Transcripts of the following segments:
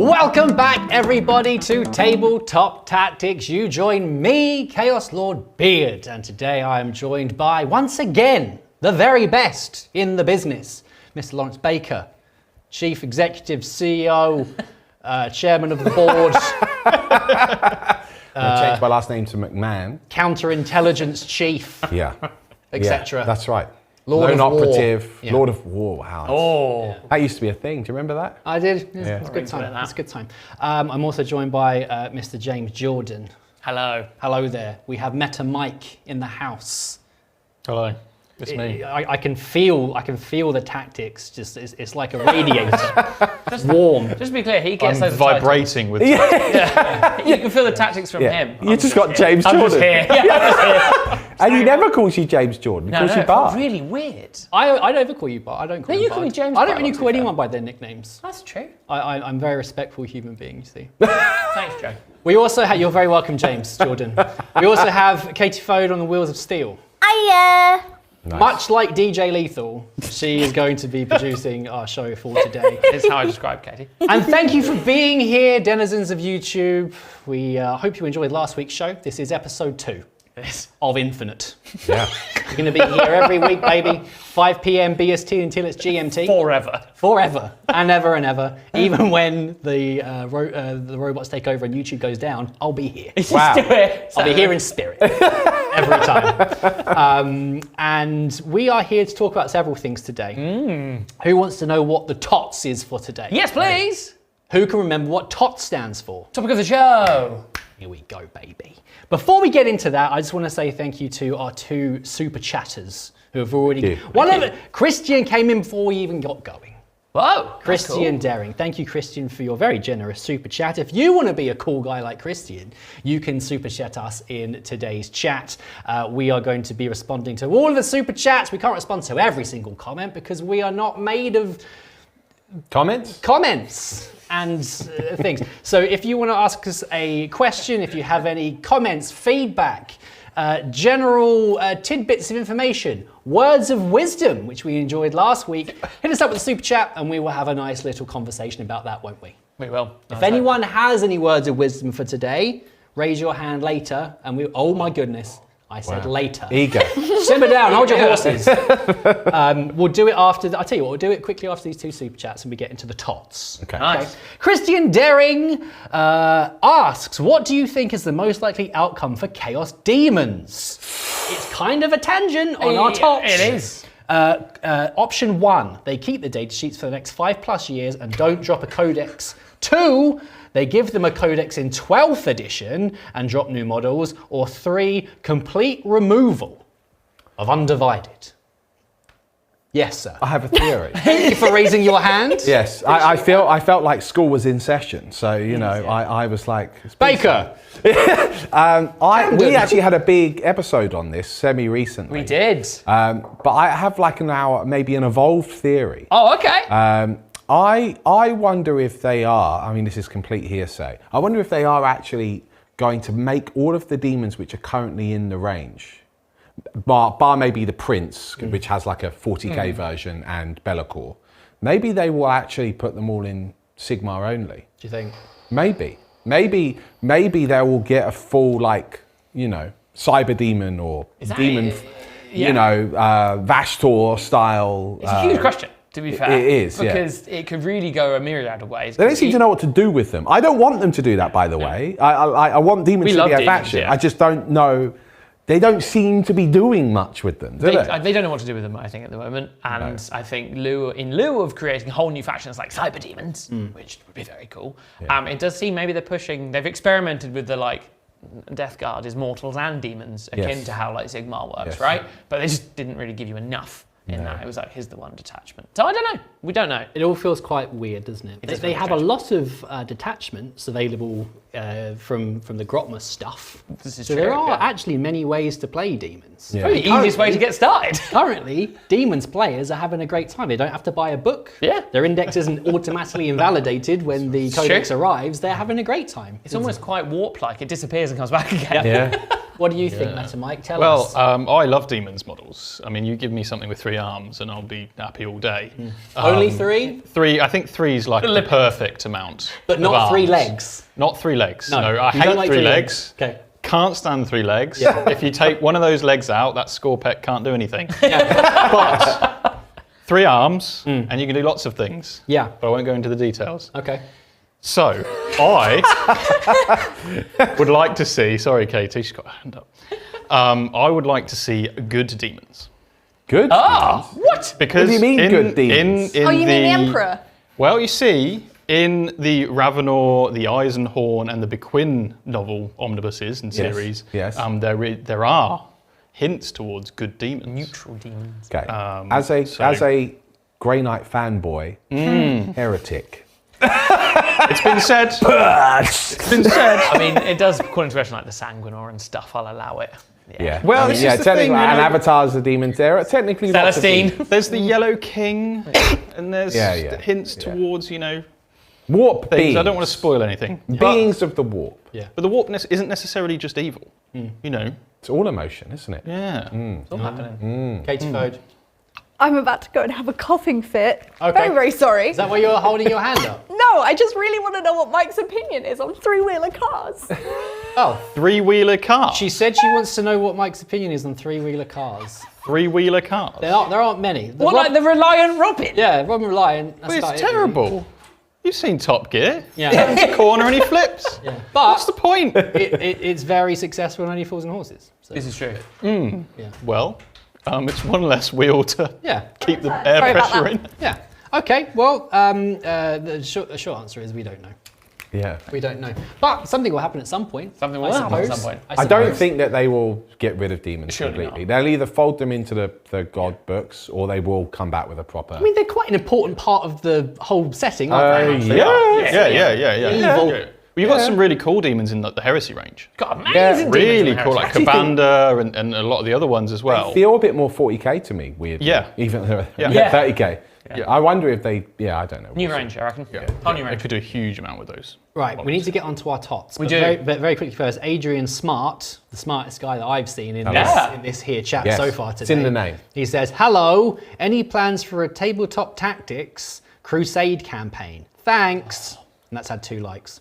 Welcome back, everybody, to Tabletop Tactics. You join me, Chaos Lord Beard, and today I am joined by, once again, the very best in the business, Mr. Lawrence Baker, Chief Executive, CEO, Chairman of the Board. I changed my last name to McMahon. Counterintelligence Chief. Yeah. Etc. Yeah, that's right. Lord Lone of War. Operative, Yeah. Lord of War. Wow. Oh. That used to be a thing. Do you remember that? I did. Yeah. It's a good time. It's a good time. I'm also joined by Mr. James Jordan. Hello. Hello there. We have Meta Mike in the house. Hello. It's me. I can feel the tactics. Just it's like a radiator. Just warm. Just to be clear, he gets I'm those vibrating with Yeah. You can feel the tactics from him. You just got James I'm Jordan. just here. Yeah, I'm just here. And he never calls you James Jordan. He calls you it's Bart. really weird. I never call you Bart. I don't call you you Bart. call me James I don't quite a really lot, call to be anyone by their nicknames. That's true. I'm a very respectful human being, you see. Thanks, Joe. We also have, you're very welcome, James Jordan. We also have Katie Fode on the Wheels of Steel. Hiya! Nice. Much like DJ Lethal, she is going to be producing our show for today. It's how I describe Katie. And thank you for being here, denizens of YouTube. We hope you enjoyed last week's show. This is episode 2 of Infinite. Yeah. We're going to be here every week, baby. 5 p.m. BST until it's GMT. Forever. And ever. Even when the robots take over and YouTube goes down, I'll be here. Wow. Just do it. I'll be here in spirit every time. And we are here to talk about several things today. Who wants to know what the TOTS is for today? Yes, please. Who can remember what TOTS stands for? Topic of the show. Here we go, baby. Before we get into that, I just want to say thank you to our 2 super chatters who have already... Christian came in before we even got going. Whoa. Christian Daring. Thank you, Christian, for your very generous super chat. If you want to be a cool guy like Christian, you can super chat us in today's chat. We are going to be responding to all of the super chats. We can't respond to every single comment because we are not made of comments and things. So if you want to ask us a question, if you have any comments, feedback, general tidbits of information, words of wisdom, which we enjoyed last week, hit us up with a super chat and we will have a nice little conversation about that, won't we? We will. If anyone has any words of wisdom for today, raise your hand later and we, oh my goodness, I said later. Ego. Simmer down, hold your horses. We'll do it after, I'll tell you what, we'll do it quickly after these 2 super chats and we get into the TOTS. Okay. Nice. Christian Daring asks, what do you think is the most likely outcome for Chaos Demons? It's kind of a tangent on our TOTS. It is. Option 1, they keep the data sheets for the next 5+ years and don't drop a codex. 2, they give them a codex in 12th edition and drop new models. Or 3, complete removal of Undivided. Yes, sir. I have a theory. Thank you for raising your hand. Yes, I felt like school was in session, so you know, I was like, Baker. we actually had a big episode on this semi-recently. We did. But I have like maybe an evolved theory. Oh, okay. I wonder if they are, I mean this is complete hearsay, I wonder if they are actually going to make all of the demons which are currently in the range, bar maybe the Prince, which has like a 40k version, and Be'lakor, maybe they will actually put them all in Sigmar only. Do you think? Maybe they will get a full like, you know, Cyber Demon or Demon, you know, Vashtor style. It's a huge question. To be fair, it is, because it could really go a myriad of ways. They don't seem to know what to do with them. I don't want them to do that, by the way. I want demons to be a faction. Yeah. I just don't know. They don't seem to be doing much with them, do they? They don't know what to do with them, I think, at the moment. And I think in lieu of creating whole new factions like Cyber Demons, which would be very cool, it does seem maybe they've experimented with the like Death Guard is mortals and demons, akin to how like Sigmar works, right? But they just didn't really give you enough in that. It was like, here's the one detachment. So I don't know. We don't know. It all feels quite weird, doesn't it? They have a lot of detachments available from the Grotma stuff. This is so true, there are actually many ways to play demons. Yeah. Probably the easiest way to get started. Currently, demons players are having a great time. They don't have to buy a book. Yeah. Their index isn't automatically invalidated when the codex arrives. They're having a great time. It's almost quite warp-like. It disappears and comes back again. Yeah. What do you think, Meta Mike? Tell Well, us. I love Demons models. I mean, you give me something with 3 arms and I'll be happy all day. Only 3? 3, I think 3 is like the perfect amount. But of not 3 arms. legs. Not 3 legs. No, I you don't hate like 3 3 legs. Okay. Can't stand 3 legs. If you take one of those legs out, that Scorpec can't do anything. But 3 arms, and you can do lots of things. Yeah. But I won't go into the details. Okay. So, I would like to see, sorry Katie, she's got her hand up. I would like to see good demons. Good. What? Because What do you mean good demons? Oh, you mean the Emperor? Well, you see, in the Ravenor, the Eisenhorn, and the Bequin novel omnibuses and series, yes. There are hints towards good demons. Neutral demons. Okay. As a Grey Knight fanboy, heretic. It's been said. It's been said. I mean, it does call into question like the Sanguinor and stuff. I'll allow it. Yeah. Well, I mean, this yeah, is the technically, thing, you and know- Avatar's the demons there. Technically, lots of Celestine. demons. There's the Yellow King, and there's hints yeah. towards, Warp things. beings. I don't want to spoil anything. Beings of the warp. But the warp isn't necessarily just evil. It's all emotion, isn't it? Yeah. It's all happening. Katie Fode. I'm about to go and have a coughing fit. Okay. Very, very sorry. Is that why you're holding your hand up? No, I just really want to know what Mike's opinion is on 3-wheeler cars. Oh, 3-wheeler car. she said she wants to know what Mike's opinion is on 3-wheeler cars. 3-wheeler cars. There aren't many. What, like the Reliant Robin? Yeah, Robin Reliant. Well, it's terrible. You've seen Top Gear. Yeah. Turns a corner and he flips. Yeah. But What's the point? it's very successful on Only Fools and Horses. So, This is true. Well, it's one less wheel to yeah, keep the air Sorry about pressure that. in. yeah. Okay, well, the short answer is we don't know. Yeah. We don't know. But something will happen at some point. Something will I happen at suppose. some point. I don't think that they will get rid of demons Surely completely. They'll either fold them into the god books or they will come back with a proper. I mean, they're quite an important part of the whole setting, aren't they? Yeah. Evil. Well, you've got some really cool demons in the Heresy range. Got amazing demons Really in cool, like Heresy. Kabanda and a lot of the other ones as well. feel a bit more 40k to me, weirdly. Yeah. Even though Yeah. 30k. Yeah. I wonder if they. Yeah, I don't know. New We'll see. range, I reckon. Yeah. Whole new They range. could do a huge amount with those. Right, we need to get onto our tots. We but do. Very quickly first, Adrian Smart, the smartest guy that I've seen in, Yeah. in this here chat Yes, so far today. it's in the name. He says, hello, any plans for a Tabletop Tactics Crusade campaign? Thanks. And that's had 2 likes.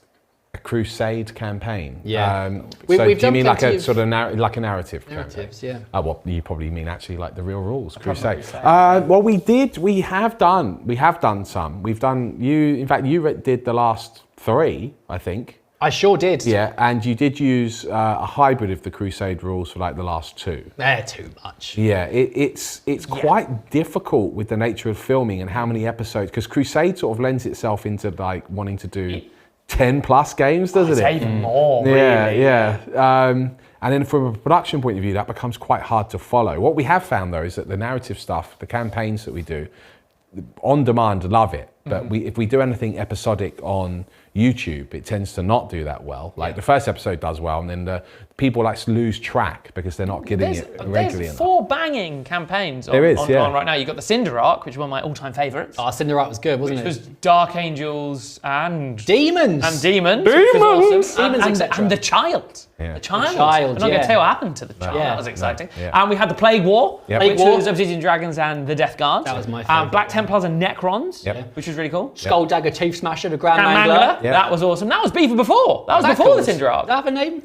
A crusade campaign. Yeah. So We've do you done mean like plenty a of- sort of like a narrative? Narratives, campaign? yeah. Well, you probably mean actually like the real rules, crusade. say. Well, we have done some. We've done in fact, you did the last 3, I think. I sure did. Yeah, and you did use a hybrid of the crusade rules for like the last 2. They're too much. Yeah, it's quite difficult with the nature of filming and how many episodes, because crusade sort of lends itself into like wanting to do 10 plus games, doesn't It's it? even more, Yeah, really. yeah. And then from a production point of view, that becomes quite hard to follow. What we have found though is that the narrative stuff, the campaigns that we do, on demand, love it. But if we do anything episodic on YouTube, it tends to not do that well. Like the first episode does well, and then the people like lose track because they're not getting it regularly There's enough. 4 banging campaigns on, There is, on right now. You've got the Cinder Arc, which is one of my all-time favourites. Oh, Cinderella was good, wasn't Which it? was Dark Angels and Demons! Demons, which was awesome. Demons, and, etc. and the Child. Yeah. The Child. Child, I'm not going yeah. to tell you what happened to the Child. Yeah. That was exciting. yeah. And we had the Plague War, Yep. which Plague War. was Obsidian Dragons and the Death Guard. That was my favourite, Black Templars and Necrons, Yep. which was really cool. Skull Dagger Tooth Smasher, the Grand Grand Mangler. Mangler, that was awesome. That was even before. That was before the Cinder Arc. Does that have a name?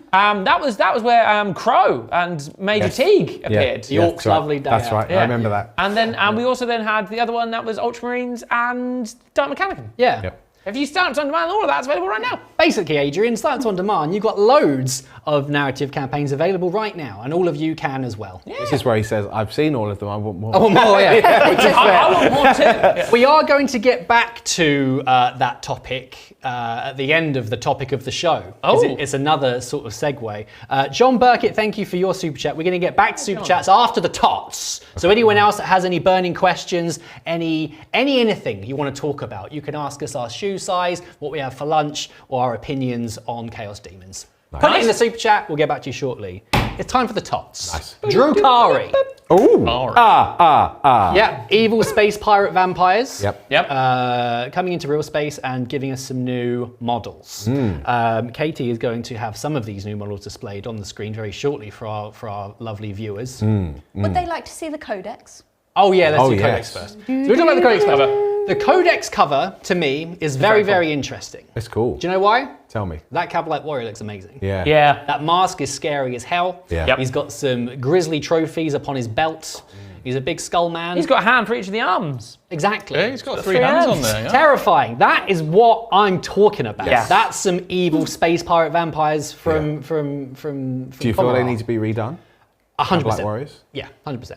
That was where Crow and Major Yes. Teague appeared. Yeah, York's that's right. lovely day That's out. right. Yeah. I remember that. And then we also then had the other one that was Ultramarines and Dark Mechanicum. Yeah. Yep. If you start on demand, all of that's available right now. Basically, Adrian, Science on Demand, you've got loads of narrative campaigns available right now, and all of you can as well. This is where he says, I've seen all of them, I want more. Oh, more, yeah. Which is fair. I want more too. Yeah. We are going to get back to that topic at the end of the topic of the show. 'cause Oh. it's another sort of segue. John Burkett, thank you for your super chat. We're going to get back to super chats after the tots. So anyone else that has any burning questions, anything you want to talk about, you can ask us our shoe size, what we have for lunch, or our opinions on Chaos Demons. Put it in the super chat. We'll get back to you shortly. it's time for the tots. Nice. Drukhari. Ooh. Yeah, evil space pirate vampires. Yep. Coming into real space and giving us some new models. Katie is going to have some of these new models displayed on the screen very shortly for our lovely viewers. Would they like to see the codex? Oh yeah, let's do yes. codex first. So we're talking about the codex cover. The codex cover, to me, is very, very interesting. It's cool. Do you know why? Tell me. That Cabalite warrior looks amazing. Yeah. That mask is scary as hell. Yeah. Yep. He's got some grisly trophies upon his belt. He's a big skull man. He's got a hand for each of the arms. Exactly. Yeah, he's got 3 hands on there. Yeah. Terrifying. That is what I'm talking about. Yes. That's some evil space pirate vampires from Do you feel they need to be redone? 100%. Black Warriors? Yeah, 100%.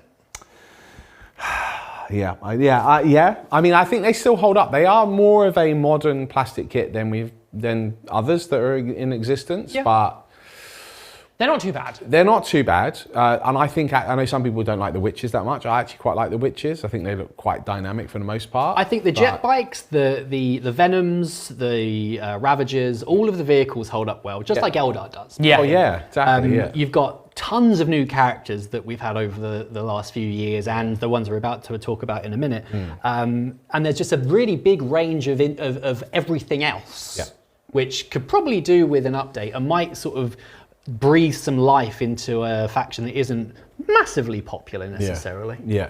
Yeah. I mean, I think they still hold up. They are more of a modern plastic kit than others that are in existence, but they're not too bad. They're not too bad. And I know some people don't like the witches that much. I actually quite like the witches. I think they look quite dynamic for the most part. I think the jet bikes, the Venoms, the Ravagers, all of the vehicles hold up well, just like Eldar does. Yeah. Oh yeah, exactly. You've got tons of new characters that we've had over the last few years, and the ones we're about to talk about in a minute. And there's just a really big range of everything else, which could probably do with an update and might sort of breathe some life into a faction that isn't massively popular necessarily. Yeah.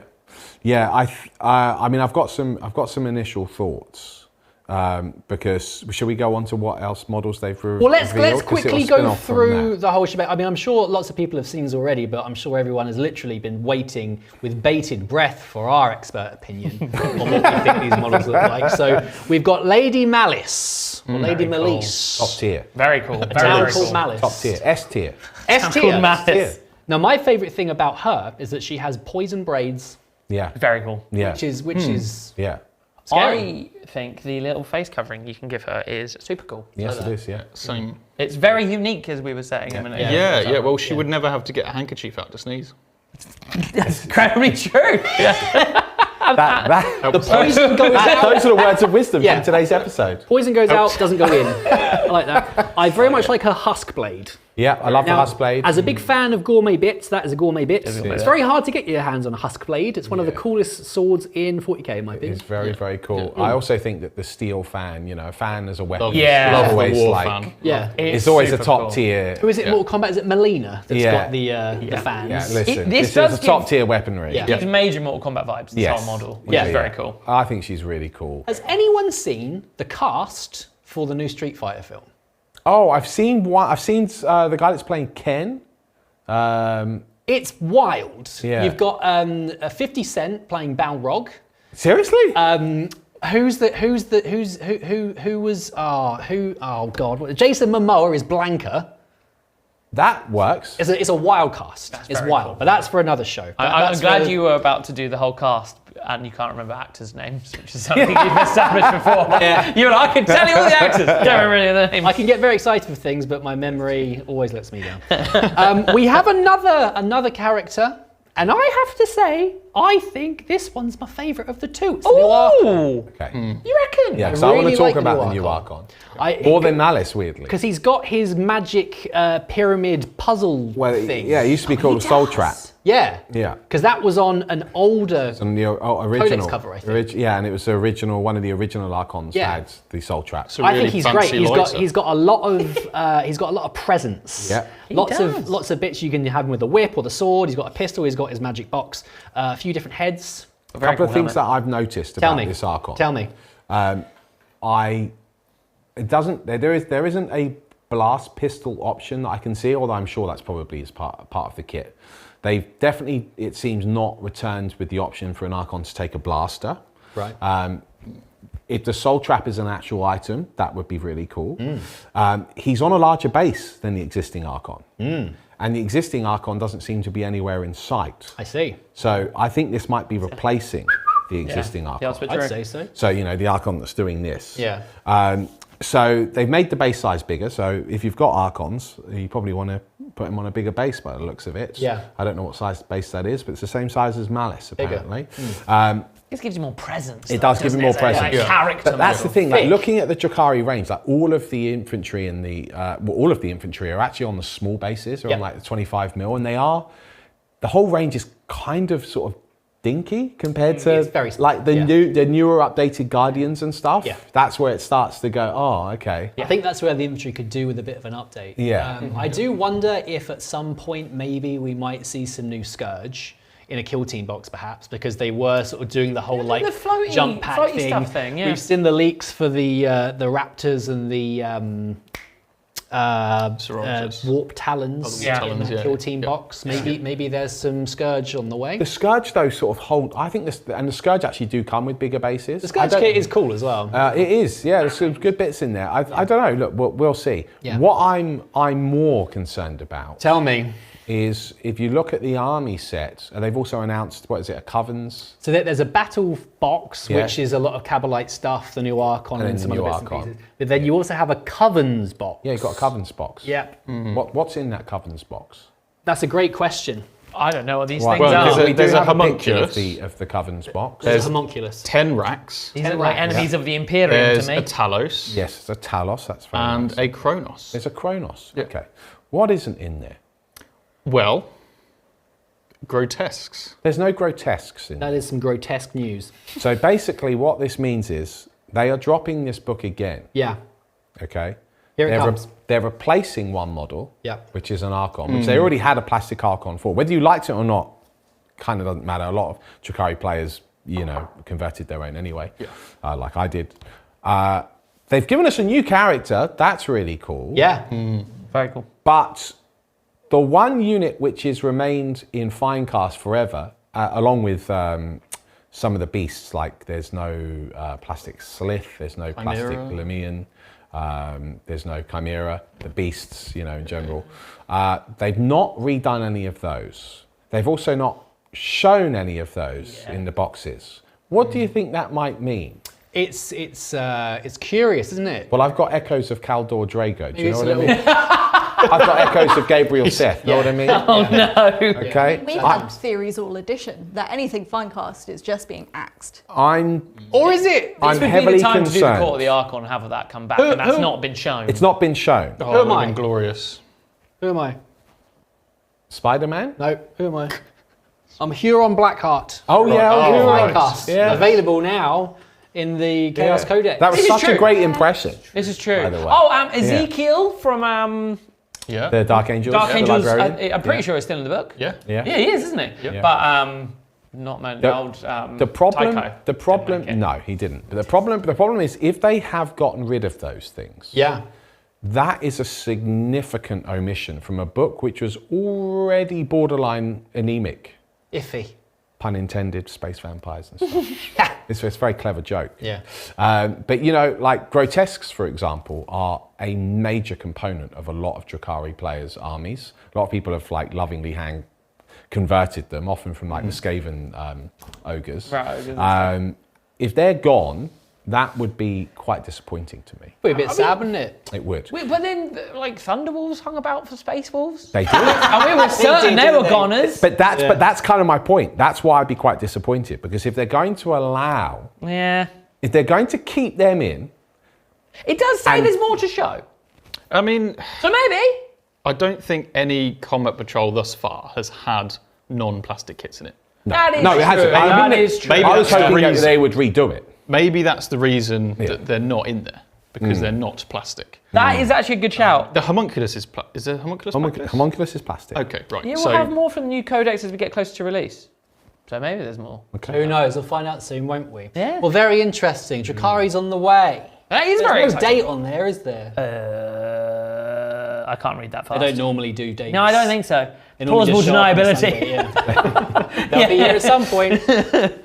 I mean, I've got some initial thoughts. Because shall we go on to what else models they've revealed? Well, let's quickly go through the whole shebang. I mean, I'm sure lots of people have seen this already, but I'm sure everyone has literally been waiting with bated breath for our expert opinion on what we think these models look like. So we've got Lady Malice, or Lady Malice. Top tier. Very cool. A town called Malice. Top tier. S tier. S Called tier. Malice. Now, my favourite thing about her is that she has poison braids, Yeah. Very cool. Yeah. which is Yeah. scary. I think the little face covering you can give her is super cool. Yes, it is. Yeah. Same. It's very unique, as we were saying a minute ago. Yeah. Well, she would never have to get a handkerchief out to sneeze. That's incredibly true. Yeah. The poison goes out. Those are the words of wisdom Yeah. from today's episode. Poison goes out, doesn't go in. I like that. I very much like her husk blade. Yeah, I love the Now, husk blade. as a big fan of gourmet bits, that is a gourmet bit. It It's is. very hard to get your hands on a husk blade. It's one of the coolest swords in 40k, in my opinion. It's very, very cool. I also think that the steel fan, a fan as a weapon, Yeah. is Love the always war like, fan. Yeah. it's always a super top cool. tier. Who is it in Mortal Kombat? Is it Melina that's Yeah. got the fans? Yeah, listen, This this does is a top give- tier weaponry. Yeah. It gives major Mortal Kombat vibes, this Yes. whole model, which Yeah. is very cool. I think she's really cool. Has anyone seen the cast for the new Street Fighter film? Oh, I've seen one. I've seen the guy that's playing Ken. It's wild. Yeah. You've got 50 Cent playing Balrog. Seriously? Who Jason Momoa is Blanca. That works. It's a wild cast. It's very wild, cool. but that's for another show. I'm That's glad for- you were about to do the whole cast and you can't remember actors' names, which is something you've established before. Yeah. You and I can tell you all the actors. Don't remember any of their names. I can get very excited for things, but my memory always lets me down. We have another character, and I have to say, I think this one's my favourite of the two. It's the new Archon. Okay. You reckon? Yeah, so I want to talk like about the new Archon. More than Malice, weirdly. Because he's got his magic pyramid puzzle thing. Yeah, it used to be called a Soul Trap. Yeah. Yeah. Because that was on an older On the original cover, I think. Yeah, and it was the original. One of the original Archons had the Soul Trap. So I really think he's fancy great. lighter. He's got a lot of presence. Yeah. Lots of bits you can have him with the whip or the sword. He's got a pistol. He's got his magic box. A few different heads. A couple of things that I've noticed Tell about me. this Archon. Tell me. There isn't a blast pistol option that I can see, although I'm sure that's probably as part of the kit. They've definitely, it seems, not returned with the option for an Archon to take a blaster. Right. If the Soul Trap is an actual item, that would be really cool. He's on a larger base than the existing Archon. And the existing Archon doesn't seem to be anywhere in sight. I see. So I think this might be replacing the existing Archon. Yeah, that's a bit I'd true. say so. So, the Archon that's doing this. Yeah. So they've made the base size bigger. So if you've got Archons, you probably want to put them on a bigger base by the looks of it. Yeah. I don't know what size base that is, but it's the same size as Malice, Bigger. apparently. This gives you more presence. It does give you more presence. Like character. But that's the thing, Thick. like looking at the Drukhari range, like all of the infantry and all of the infantry are actually on the small bases, or on like the 25 mil, and the whole range is kind of sort of dinky compared to It's very small, like the newer updated Guardians and stuff. Yeah. That's where it starts to go, oh, okay. I think that's where the infantry could do with a bit of an update. Yeah. I do wonder if at some point maybe we might see some new Scourge in a kill team box perhaps, because they were sort of doing the whole like the floaty- jump pack floaty thing. stuff thing, yeah. We've seen the leaks for the Raptors and the Sororitas. Warp Talons in Talons, that yeah. kill team box. Maybe there's some Scourge on the way. The Scourge though sort of hold, I think this, and the Scourge actually do come with bigger bases. The Scourge kit is cool as well. It is, yeah. There's some good bits in there. I don't know. Look, we'll see. Yeah. What I'm more concerned about Tell me. is if you look at the army set, and they've also announced, what is it, a Covens? So there's a battle box, Yeah. which is a lot of Cabalite stuff, the new Archon and then some the other new bits and Archon. pieces. But then you also have a Covens box. Yeah, you've got a Covens box. Yeah. What's in that Covens box? That's a great question. I don't know what these Right. things Well, are. we do have have a picture homunculus. of the Covens box. There's a homunculus. 10 racks. These are like enemies of the Imperium There's to me. a Talos. Yes, it's a Talos. That's very And nice. a Kronos. There's a Kronos. Yeah. Okay. What isn't in there? Well, grotesques. There's no grotesques in there. That is some grotesque news. So basically, what this means is they are dropping this book again. Yeah. Okay. Here it comes. They're replacing one model, Yep. which is an Archon, which they already had a plastic Archon for. Whether you liked it or not, kind of doesn't matter. A lot of Drukhari players, converted their own anyway, like I did. They've given us a new character. That's really cool. Yeah. Very cool. But the one unit which has remained in Finecast forever, along with some of the beasts, like there's no plastic Slith, there's no plastic Lemian, there's no Chimera, the beasts, in general. They've not redone any of those. They've also not shown any of those in the boxes. What do you think that might mean? It's curious, isn't it? Well, I've got echoes of Caldor Drago. Do you know It's what a I mean? I've got echoes of Gabriel Seth. Know what I mean? Oh no. Okay. We've had theories all edition that anything Finecast is just being axed. Or is it? I'm This would be heavily the time to do the Court of concerned. the Archon and have that come back, and that's not been shown. It's not been shown. Oh, Who am it would I? have been glorious. Who am I? Spider-Man? No, who am I? I'm Huron Blackheart. Oh yeah, Oh, you're right. Finecast. Yeah. Available now in the Chaos Codex. That was This is such a true. great impression. This is true. By the way. Oh, Ezekiel from Yeah. The Dark Angels. Dark the Angels. librarian. I'm pretty sure it's still in the book. Yeah. Yeah. Yeah, he is, isn't he? Yeah. But not my old The problem. Tycho. The problem. Didn't like it. No, he didn't. But the problem is if they have gotten rid of those things. Yeah. That is a significant omission from a book which was already borderline anemic. Iffy. Pun intended, space vampires and stuff. It's a very clever joke. Yeah. But like grotesques, for example, are a major component of a lot of Drukhari players' armies. A lot of people have lovingly converted them, often from the Skaven ogres. Right, ogres and If they're gone, that would be quite disappointing to me. Be a bit sad, wouldn't it? It would. Wait, but then, Thunderwolves hung about for Space Wolves? They do. And we were certain they were didn't they? goners. But that's kind of my point. That's why I'd be quite disappointed, because if they're going to allow, Yeah. if they're going to keep them in, It does say And- there's more to show. I mean, So maybe. I don't think any combat patrol thus far has had non-plastic kits in it. That is no, true. it hasn't. That is true. Maybe I was that's the hoping that reason. they would redo it. Maybe that's the reason Yeah. that they're not in there, because they're not plastic. That is actually a good shout. The homunculus is the homunculus plastic? Homunculus is plastic. Okay, right. Yeah, we'll so have more from the new codex as we get closer to release. So maybe there's more. Who knows? We'll find out soon, won't we? Yeah. Well, very interesting. Drukhari's on the way. That is very There's no exciting. date on there, is there? I can't read that fast. They don't normally do dates. No, I don't think so. They normally Plausible just show up on deniability. Sunday, yeah. They'll be here at some point.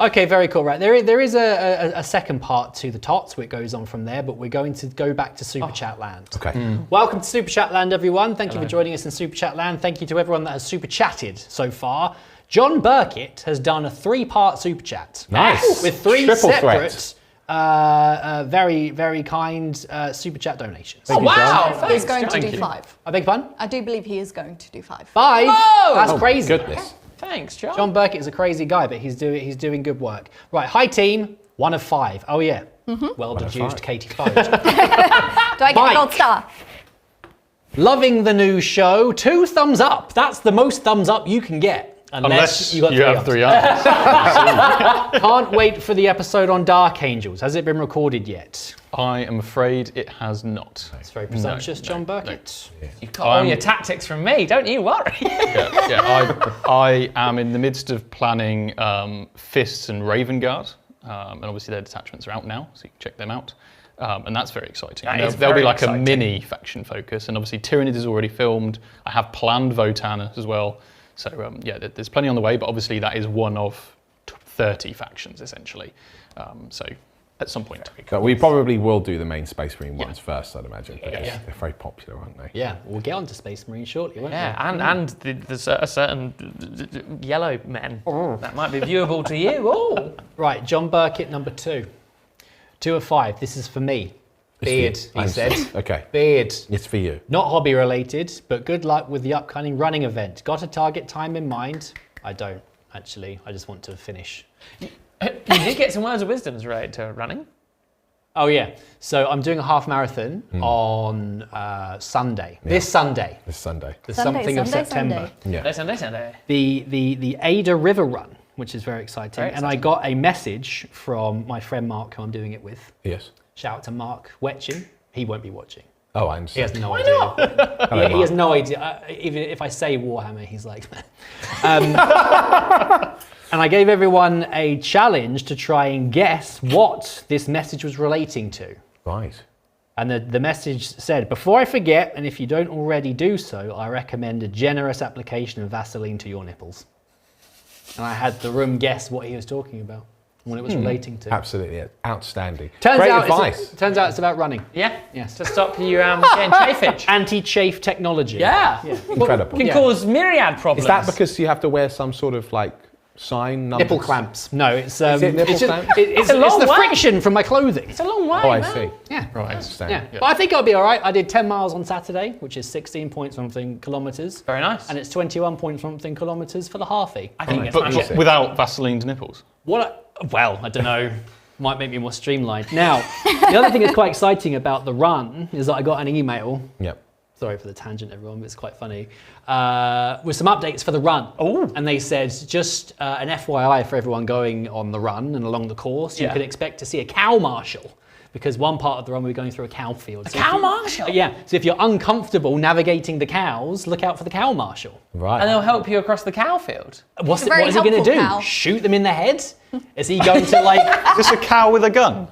Okay, very cool. Right, there is a second part to the TOTS, which goes on from there, but we're going to go back to Super Chat Land. Okay. Welcome to Super Chat Land, everyone. Thank you for joining us in Super Chat Land. Thank you to everyone that has super chatted so far. John Burkitt has done a 3-part super chat. Nice. With 3 Triple separate, very, very kind super chat donations. Oh, wow. He's Thanks. going to Thank do you. 5. I beg your pardon? I do believe he is going to do 5. 5? Whoa! That's Oh, crazy. goodness. Thanks, John. John Burkett is a crazy guy, but he's doing good work. Right, hi team, 1 of 5. Oh yeah, well deduced, Katie Foge. Do I get Mike. a gold star? Loving the new show, 2 thumbs up. That's the most thumbs up you can get. Unless you got you have 3 arms. Can't wait for the episode on Dark Angels. Has it been recorded yet? I am afraid it has not. It's very presumptuous, John Burkett. You've got all your tactics from me, don't you worry. I am in the midst of planning Fists and Raven Guard, and obviously their detachments are out now, so you can check them out. And that's very exciting. There'll be like a mini faction focus, and obviously Tyrannid is already filmed. I have planned Votan as well. So there's plenty on the way, but obviously that is one of 30 factions essentially. So at some point. But we probably will do the main Space Marine ones first, I'd imagine. Because they're very popular, aren't they? Yeah, we'll get on to Space Marine shortly, won't we? And there's a certain yellow men that might be viewable to you. Oh. Right, John Burkett, number 2. 2 of 5. This is for me. Beard, he said. Okay. Beard. It's for you. Not hobby related, but good luck with the upcoming running event. Got a target time in mind? I don't, actually. I just want to finish. You did get some words of wisdom related to running. Oh, yeah. So I'm doing a half marathon on Sunday. Yeah. This Sunday. This Sunday. The Sunday, something of Sunday, September. Sunday. Yeah. Sunday. The Ada River Run, which is very exciting. Very And I exciting. got a message from my friend Mark, who I'm doing it with. Yes. Shout out to Mark Wetchin. He won't be watching. Oh, I He has understand. no idea. Hello, He has Mark. no idea. Even if I say Warhammer, he's like. And I gave everyone a challenge to try and guess what this message was relating to. Right. And the message said, before I forget, and if you don't already do so, I recommend a generous application of Vaseline to your nipples. And I had the room guess what he was talking about, what it was relating to. Absolutely. Outstanding. Turns Great out advice. turns out it's about running. Yeah. Yes. To stop you getting chafage. Anti-chafe technology. Yeah. Incredible. Can cause myriad problems. Is that because you have to wear some sort of like sign? Numbers? Nipple clamps. No, it's it nipple it's just, clamps? it's a long the way. friction from my clothing. It's a long way. Oh, I man. see. Yeah. Right. I understand. Yeah. But I think I'll be all right. I did 10 miles on Saturday, which is 16 point something kilometres. Very nice. And it's 21 point something kilometres for the halfie. I think it's But magic. without Vaseline's nipples. Well, I don't know. Might make me more streamlined. Now, the other thing that's quite exciting about the run is that I got an email. Yep. Sorry for the tangent, everyone, but it's quite funny. With some updates for the run. Oh. And they said, just an FYI for everyone going on the run and along the course, you Yeah. can expect to see a cow marshal. Because one part of the run we're going through a cow field. So Cow marshal? Yeah, so if you're uncomfortable navigating the cows, look out for the cow marshal. Right. And they'll help you across the cow field. What a very is he going to do? helpful cow. Shoot them in the head? Is he going to like... Is this a cow with a gun?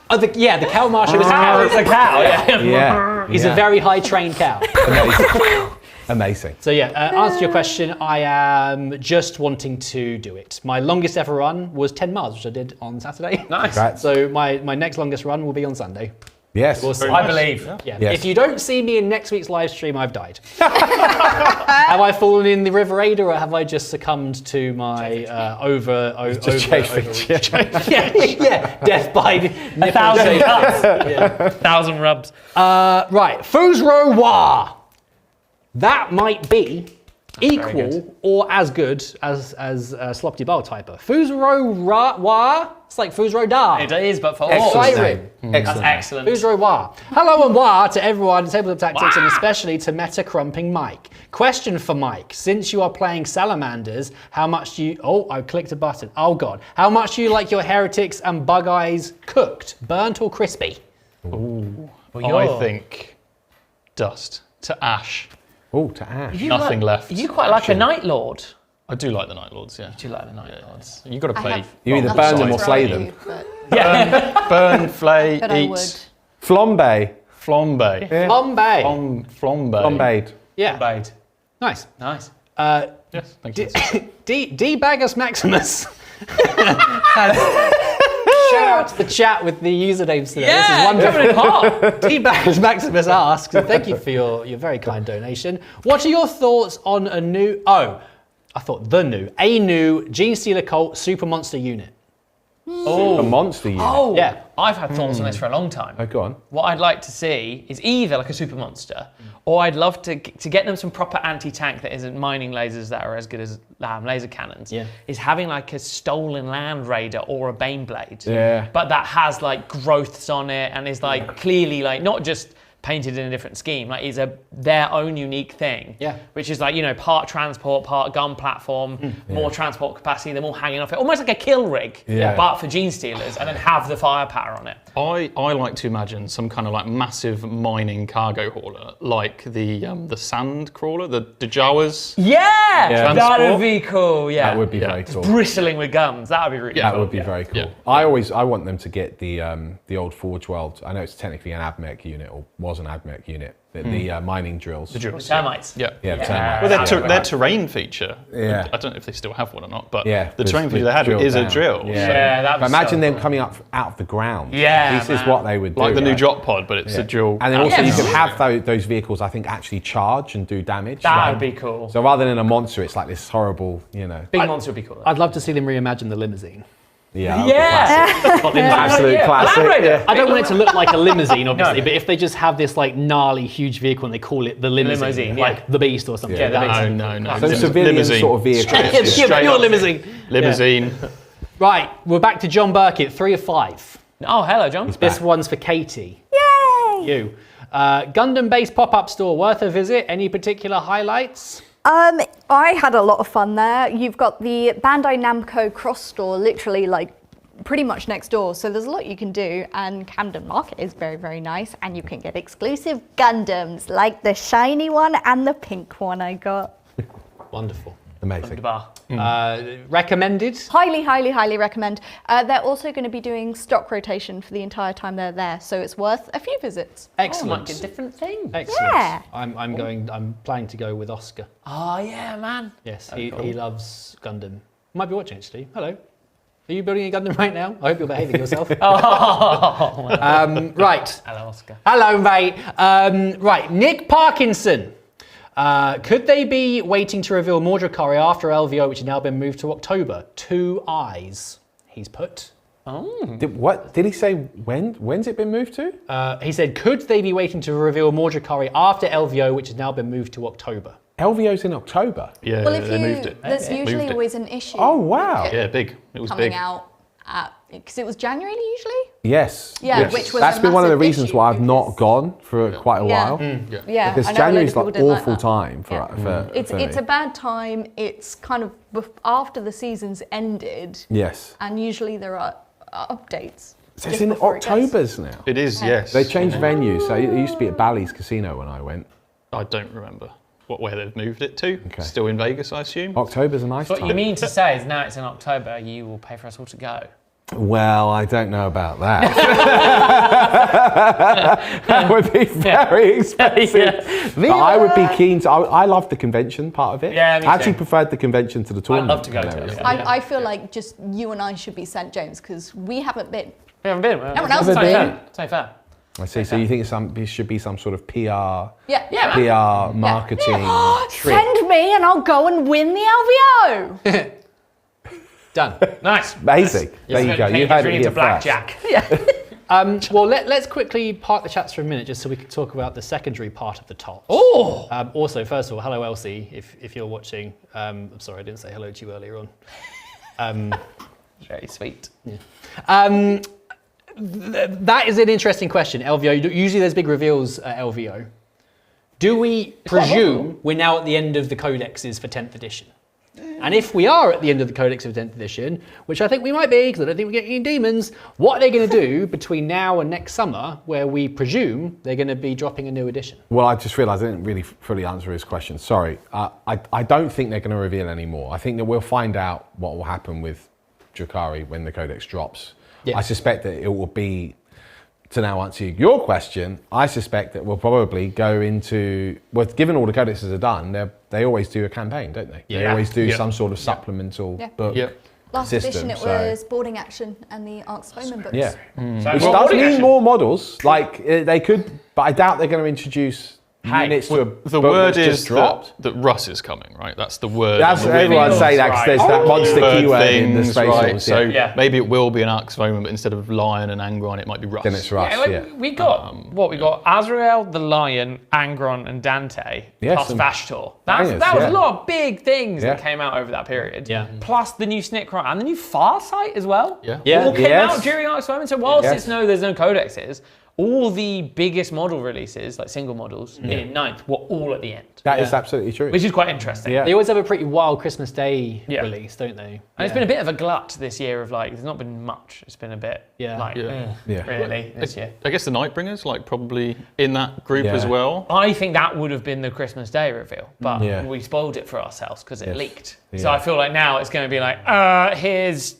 the cow marshal is a cow. It's a cow, yeah. Yeah. He's a very high trained cow. Amazing. Amazing. So yeah, answer your question, I am just wanting to do it. My longest ever run was 10 miles, which I did on Saturday. Nice. Congrats. So my next longest run will be on Sunday. Yes. We'll see. I believe. Yeah. Yes. If you don't see me in next week's live stream, I've died. Have I fallen in the River Ada, or have I just succumbed to my chafing. yeah, death by nipple 1,000 chafing. cuts. Yeah. 1,000 rubs. Right, Fuzro War. That might be very equal good. or as good as Sloppy Bowl Typer. Fuzro War. It's like Fuzro Da. It is, but for Excellent all. name. That's Excellent. excellent. Fuzro War. Hello and War to everyone in Tabletop Tactics and especially to Meta Crumping Mike. Question for Mike. Since you are playing Salamanders, how much do you... Oh, I clicked a button. Oh, God. How much do you like your heretics and bug eyes cooked? Burnt or crispy? I think dust to ash. Oh, to Ash. Nothing left. You quite like a Night Lord. I do like the Night Lords, yeah. Do you like the Night Lords? You've got to I play. have You either nothing burn them to or throw slay at them. you, but Burn, flay, but I eat, would. Flambe. flambe. Bombay. Flambe. Flambade. Yeah. Bade. Nice. Nice. Yes, thank you. D Bagus Maximus. Shout out to the chat with the usernames today. This is wonderful. coming in hot. D Bagus Maximus asks, and thank you for your very kind donation. What are your thoughts on a new new Gene Stealer Cult Super Monster unit? A monster unit. Oh, Yeah. I've had thoughts on this for a long time. Oh, go on. What I'd like to see is either like a super monster, or I'd love to get them some proper anti-tank that isn't mining lasers that are as good as laser cannons. Yeah. Is having like a stolen land raider or a Baneblade. Yeah. But that has like growths on it and is like clearly like not just painted in a different scheme, like is their own unique thing. Yeah. Which is like, you know, part transport, part gun platform, more transport capacity, them all hanging off it, almost like a kill rig, but for gene stealers, and then have the firepower on it. I like to imagine some kind of like massive mining cargo hauler, like the sand crawler, the Jawas. Yeah, that Transport. would be cool. Yeah, That would be very cool. bristling with guns. That would be really cool. That would be very cool. Yeah. I want them to get the old Forge World. I know it's technically an AdMech unit, or was an AdMech unit. The mining drills. The drills. Termites. Yeah. Yeah, the Yeah. termites. Well, their terrain feature. Yeah. I don't know if they still have one or not, but Yeah, the terrain with feature they had drilled is a down. drill. Yeah. Yeah, that'd But be imagine so them cool. coming up out of the ground. Yeah, This is man. what they would do. Like the new right? drop pod, but it's a drill. And then also Yeah, you could yeah. have those vehicles, I think, actually charge and do damage. That would be cool. So rather than a monster, it's like this horrible, you know. Big monster would be cool. I'd love to see them reimagine the limousine. Yeah. that would be classic. Yeah. Absolute Yeah, classic. Land Raider. I don't want it to look like a limousine, obviously, No. but if they just have this like gnarly, huge vehicle and they call it the limousine, Limousine, like yeah. the Beast or something. Yeah, the That's- Beast. No. So civilian Limousine. sort of vehicle. Straight- Yeah, straight pure up. limousine. Limousine. Right, we're back to John Burkett, 3 of 5. Oh, hello, John. This one's for Katie. Yay! You. Gundam-based pop-up store, worth a visit. Any particular highlights? I had a lot of fun there. You've got the Bandai Namco cross store, literally like pretty much next door. So there's a lot you can do, and Camden Market is very, very nice, and you can get exclusive Gundams like the shiny one and the pink one I got. Wonderful. Amazing. Bar. Recommended? Highly, highly, highly recommend. They're also going to be doing stock rotation for the entire time they're there, so it's worth a few visits. Excellent. Oh, different thing. Excellent. Yeah. I'm planning to go with Oscar. Oh, yeah, man. Yes, he loves Gundam. Might be watching actually. Hello. Are you building a Gundam right now? I hope you're behaving yourself. Right. Hello, Oscar. Hello, mate. Right, Nick Parkinson. Could they be waiting to reveal more Drukhari after LVO, which has now been moved to October? 2 eyes, he's put. What did he say? When's it been moved to? He said, could they be waiting to reveal more Drukhari after LVO, which has now been moved to October? LVO's in October. Yeah, Well, if they moved it. there's usually Moved it. always an issue. Oh wow. Yeah, big. It was coming big. out because it was January usually. Yes. Yeah, yes. which was That's a been one of the massive reasons issue why I've not because- gone for quite a Yeah. while. Yeah, Because I know a lot January's of people like didn't awful that. time for, Yeah. for It's me. a bad time. It's kind of after the season's ended, Yes. and usually there are updates. So just it's in before it goes. October's now. It is, yes. They changed venues. So it used to be at Bally's Casino when I went. I don't remember where they've moved it to. Okay. Still in Vegas, I assume. October's a nice What time. you mean to say is now it's in October, you will pay for us all to go. Well, I don't know about that. That would be very expensive. But I would be keen to. I love the convention part of it. Yeah, me I actually too. preferred the convention to the tournament. love to go to it, hilarious. yeah. I feel like just you and I should be sent, James, because we haven't been. We haven't been. Everyone else It's has only been. fair. It's only fair. I see. So you think it should be some sort of PR, Yeah, Yeah, man. PR marketing trick? Send me and I'll go and win the LVO. Done. Nice. Amazing. There you go. You heard it into here first. blackjack. Well, let's quickly park the chats for a minute just so we can talk about the secondary part of the top. Oh. Also, first of all, hello Elsie, if you're watching. I'm sorry, I didn't say hello to you earlier on. Very sweet. That is an interesting question, LVO. Usually there's big reveals at LVO. Do we presume we're now at the end of the codexes for 10th edition? And if we are at the end of the codex of 10th edition, which I think we might be, because I don't think we're getting any demons, what are they going to do between now and next summer where we presume they're going to be dropping a new edition? Well, I just realised I didn't really fully answer his question. Sorry. I don't think they're going to reveal any more. I think that we'll find out what will happen with Drukhari when the codex drops. Yeah. I suspect that it will be, to now answer your question, I suspect that we'll probably go into, well, given all the codexes are done, they always do a campaign, don't they? They Yeah. always do Yeah. some sort of supplemental Yeah. book. Yeah. Last System, edition, it so- was Boarding Action and the Ark Spoman books. Yeah. So Which what does would it mean actually- more models. Like, they could, but I doubt they're going to introduce units to The book word that's is just dropped. that Russ is coming, right? That's the word. That's on the everyone wing. say that because there's that monster Bird keyword in the things, space right? rules, So Yeah. maybe it will be an Arx moment, but instead of lion and Angron, it might be Russ. Then it's Russ, Yeah, yeah. we got we got Azrael, the Lion, Angron, and Dante, Yeah, plus some Vashtor. bangers, That was yeah. a lot of big things Yeah. that came out over that period. Yeah. Plus the new Snikron and the new Farsight as well. Yeah. Yeah. All came Yes. out during Arx moment. So whilst Yes. there's no codexes, all the biggest model releases, like single models, in 9th were all at the end, That is absolutely true. which is quite interesting. Yeah. They always have a pretty wild Christmas Day Yeah. release, don't they? And it's been a bit of a glut this year of like, there's not been much. It's been a bit like, Yeah. really, this year. I guess the Nightbringers, like probably in that group Yeah. as well. I think that would have been the Christmas Day reveal, but Yeah. we spoiled it for ourselves because it Yes. leaked. Yeah. So I feel like now it's going to be like, here's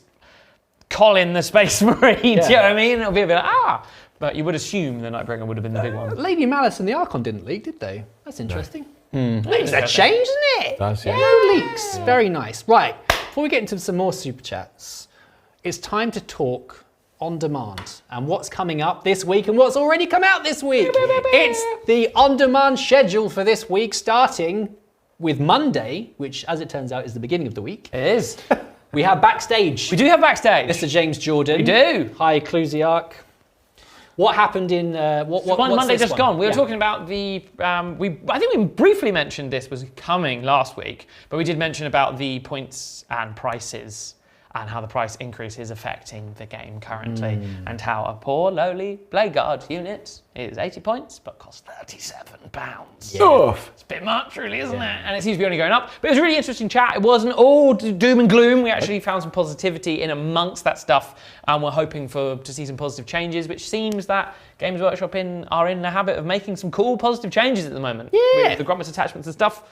Colin the Space Marine. Do you know what I mean? It'll be a bit like, But you would assume the Nightbringer would have been the big one. Lady Malice and the Archon didn't leak, did they? That's interesting. It's a change, isn't it? Does, yeah. No leaks. Very nice. Right, before we get into some more super chats, it's time to talk on demand and what's coming up this week and what's already come out this week. It's the on-demand schedule for this week, starting with Monday, which, as it turns out, is the beginning of the week. It is. We have Backstage. We do have backstage. Mr. James Jordan. We do. Hi, Ecclesiarch. What happened in what's Monday this just one? gone. We were Yeah. talking about the. I think we briefly mentioned this was coming last week, but we did mention about the points and prices and how the price increase is affecting the game currently, and how a poor lowly Blade Guard unit is 80 points but costs £37. Oof. It's a bit much, really, isn't it? And it seems to be only going up. But it was a really interesting chat. It wasn't all doom and gloom. We actually found some positivity in amongst that stuff, and we're hoping to see some positive changes, which seems that Games Workshop are in the habit of making some cool positive changes at the moment. Yeah. With the Grommet attachments and stuff.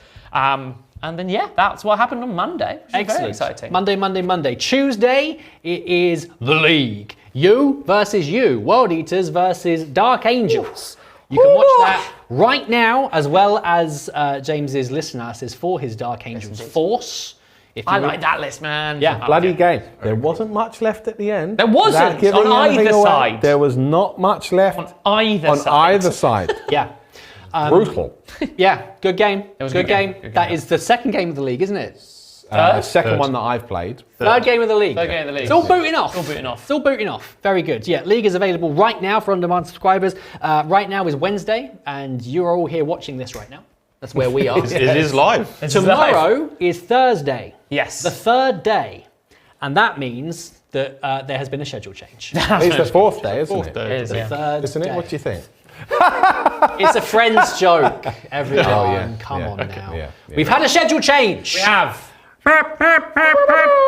And then, that's what happened on Monday, which is very exciting. Monday. Tuesday, it is the League. You versus you. World Eaters versus Dark Angels. You can watch that right now, as well as James's list analysis for his Dark Angels Force. If I you like that list, man. Yeah. Bloody game. There wasn't much left at the end. There wasn't, Without giving on anything either away, side. There was not much left On either side. either side. Yeah. Brutal. Yeah, good game. It was a good game. Good game. That is the second game of the league, isn't it? The second one that I've played. Third game of the league. Third game of the league. It's all booting off. All booting off. It's all booting off. Very good. Yeah, League is available right now for on-demand subscribers. Right now is Wednesday, and you're all here watching this right now. That's where we are. It is live. Tomorrow is Thursday. Yes. The third day. And that means that there has been a schedule change. It's the fourth day, isn't Fourth it? day. It is, The yeah. third Isn't it? day. What do you think? It's a friend's joke, everyone. Oh, yeah. Come Yeah. on Okay. now. Yeah. We've had a schedule change. We have.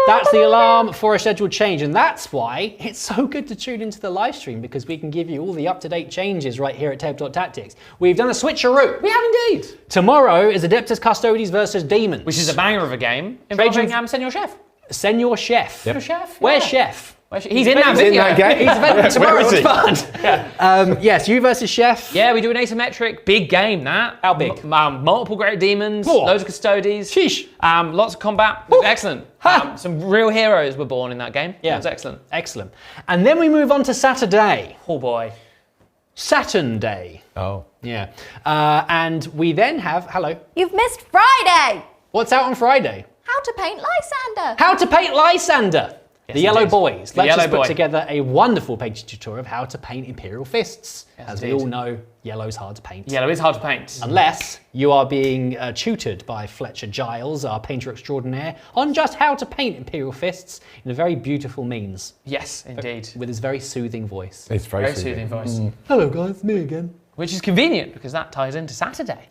That's the alarm for a schedule change, and that's why it's so good to tune into the live stream, because we can give you all the up-to-date changes right here at Tabletop Tactics. We've done a switcheroo. We have indeed. Tomorrow is Adeptus Custodes versus Demons. Which is a banger of a game involving Trajan- Senor Chef. Senor Chef. Senor Chef. Where's yeah. Chef? He's in that video. that game. He's available tomorrow. is he? It's fun. Yes, you versus Chef. Yeah, we do an asymmetric big game. That How big? Multiple great demons, Whoa. loads of custodes. Sheesh. Lots of combat. It was excellent. Some real heroes were born in that game. Yeah. It was excellent. Excellent. And then we move on to Saturday. Oh boy. Saturn Day. Oh. Yeah. And we then have, hello, You've missed Friday! what's out on Friday? How to paint Lysander. How to paint Lysander. The Yellow indeed. Boys. The Let's Yellow just put Boy. together a wonderful painting tutorial of how to paint Imperial Fists. Yes, As indeed. we all know, yellow's hard to paint. Yellow is hard to paint. Unless you are being tutored by Fletcher Giles, our painter extraordinaire, on just how to paint Imperial Fists in a very beautiful means, Yes, indeed. with his very soothing voice. It's very, Very soothing voice. Hello guys, me again. Which is convenient because that ties into Saturday.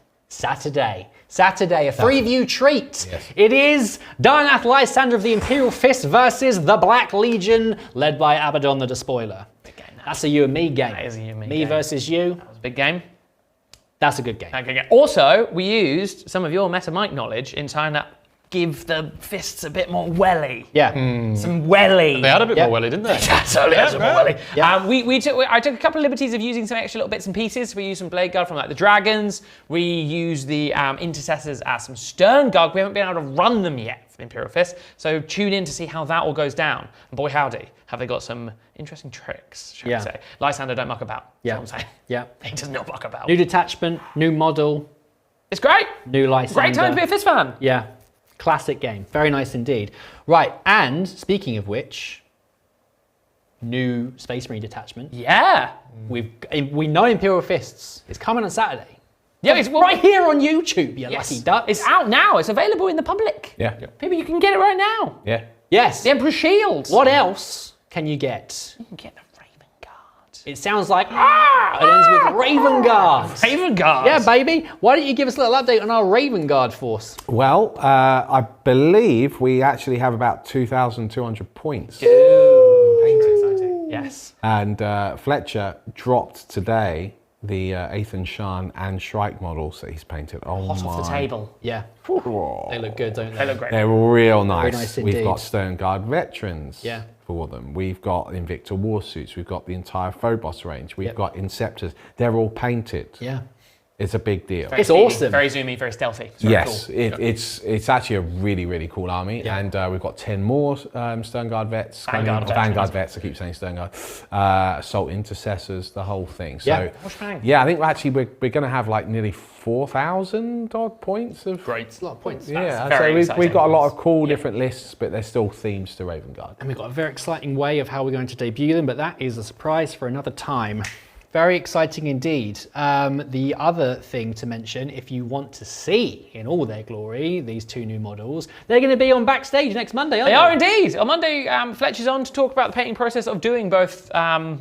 Saturday, a free view treat. Yes. It is Darnath Lysander of the Imperial Fist versus the Black Legion, led by Abaddon the Despoiler. Big game. That's a you and me game. That is a you and me Me game. versus you. That was a big game. That's a good game. Okay. Also, we used some of your MetaMike knowledge in trying to give the fists a bit more welly. Yeah. Some welly. They had a bit Yeah. more welly, didn't they? Totally had some more welly. Yeah. I took a couple of liberties of using some extra little bits and pieces. We used some blade guard from like the dragons. We used the intercessors as some stern guard. We haven't been able to run them yet for the Imperial Fist. So tune in to see how that all goes down. And boy howdy, have they got some interesting tricks, shall we say. Lysander don't muck about. Yeah. That's what I'm saying. Yeah. He does not muck about. New detachment, new model, It's great. new Lysander. Great time to be a Fist fan. Yeah. Classic game. Very nice indeed. Right, and speaking of which, new Space Marine detachment. Yeah. We know Imperial Fists is coming on Saturday. Yeah, it's Right here on YouTube, you Yes. lucky ducks. It's out now. It's available in the public. Yeah. People, you can get it right now. Yeah. Yes. The Emperor's Shield. What else can you get? You can get the Raven Guard. It sounds like, it ends with Raven Guard. Raven Guard. Yeah, baby. Why don't you give us a little update on our Raven Guard force? Well, I believe we actually have about 2,200 points. Yes. And Fletcher dropped today the Athan Shan and Shrike models that he's painted. Oh Hot my. off the table. Yeah. Oh. They look good, don't they? They look great. They're real nice. nice We've indeed. got Stern Guard veterans Yeah. for them. We've got Invicta warsuits. We've got the entire Phobos range. We've got Inceptors. They're all painted. Yeah. It's a big deal. It's Speedy, awesome. Very zoomy, very stealthy. It's very Yes, cool. it's actually a really, really cool army. Yeah. And we've got 10 more Stern Guard vets. Vanguard vets, I keep saying Stern Guard. Assault intercessors, the whole thing. So, Yeah. What's bang? yeah, I think we're going to have like nearly 4,000 odd points of. Great. It's a lot of points. Yeah, very so we've exciting. got a lot of cool different lists, but there's still themes to Raven Guard. And we've got a very exciting way of how we're going to debut them, but that is a surprise for another time. Very exciting indeed. The other thing to mention, if you want to see in all their glory these two new models, they're going to be on Backstage next Monday, aren't They they? are indeed. On Monday, Fletcher's on to talk about the painting process of doing both. I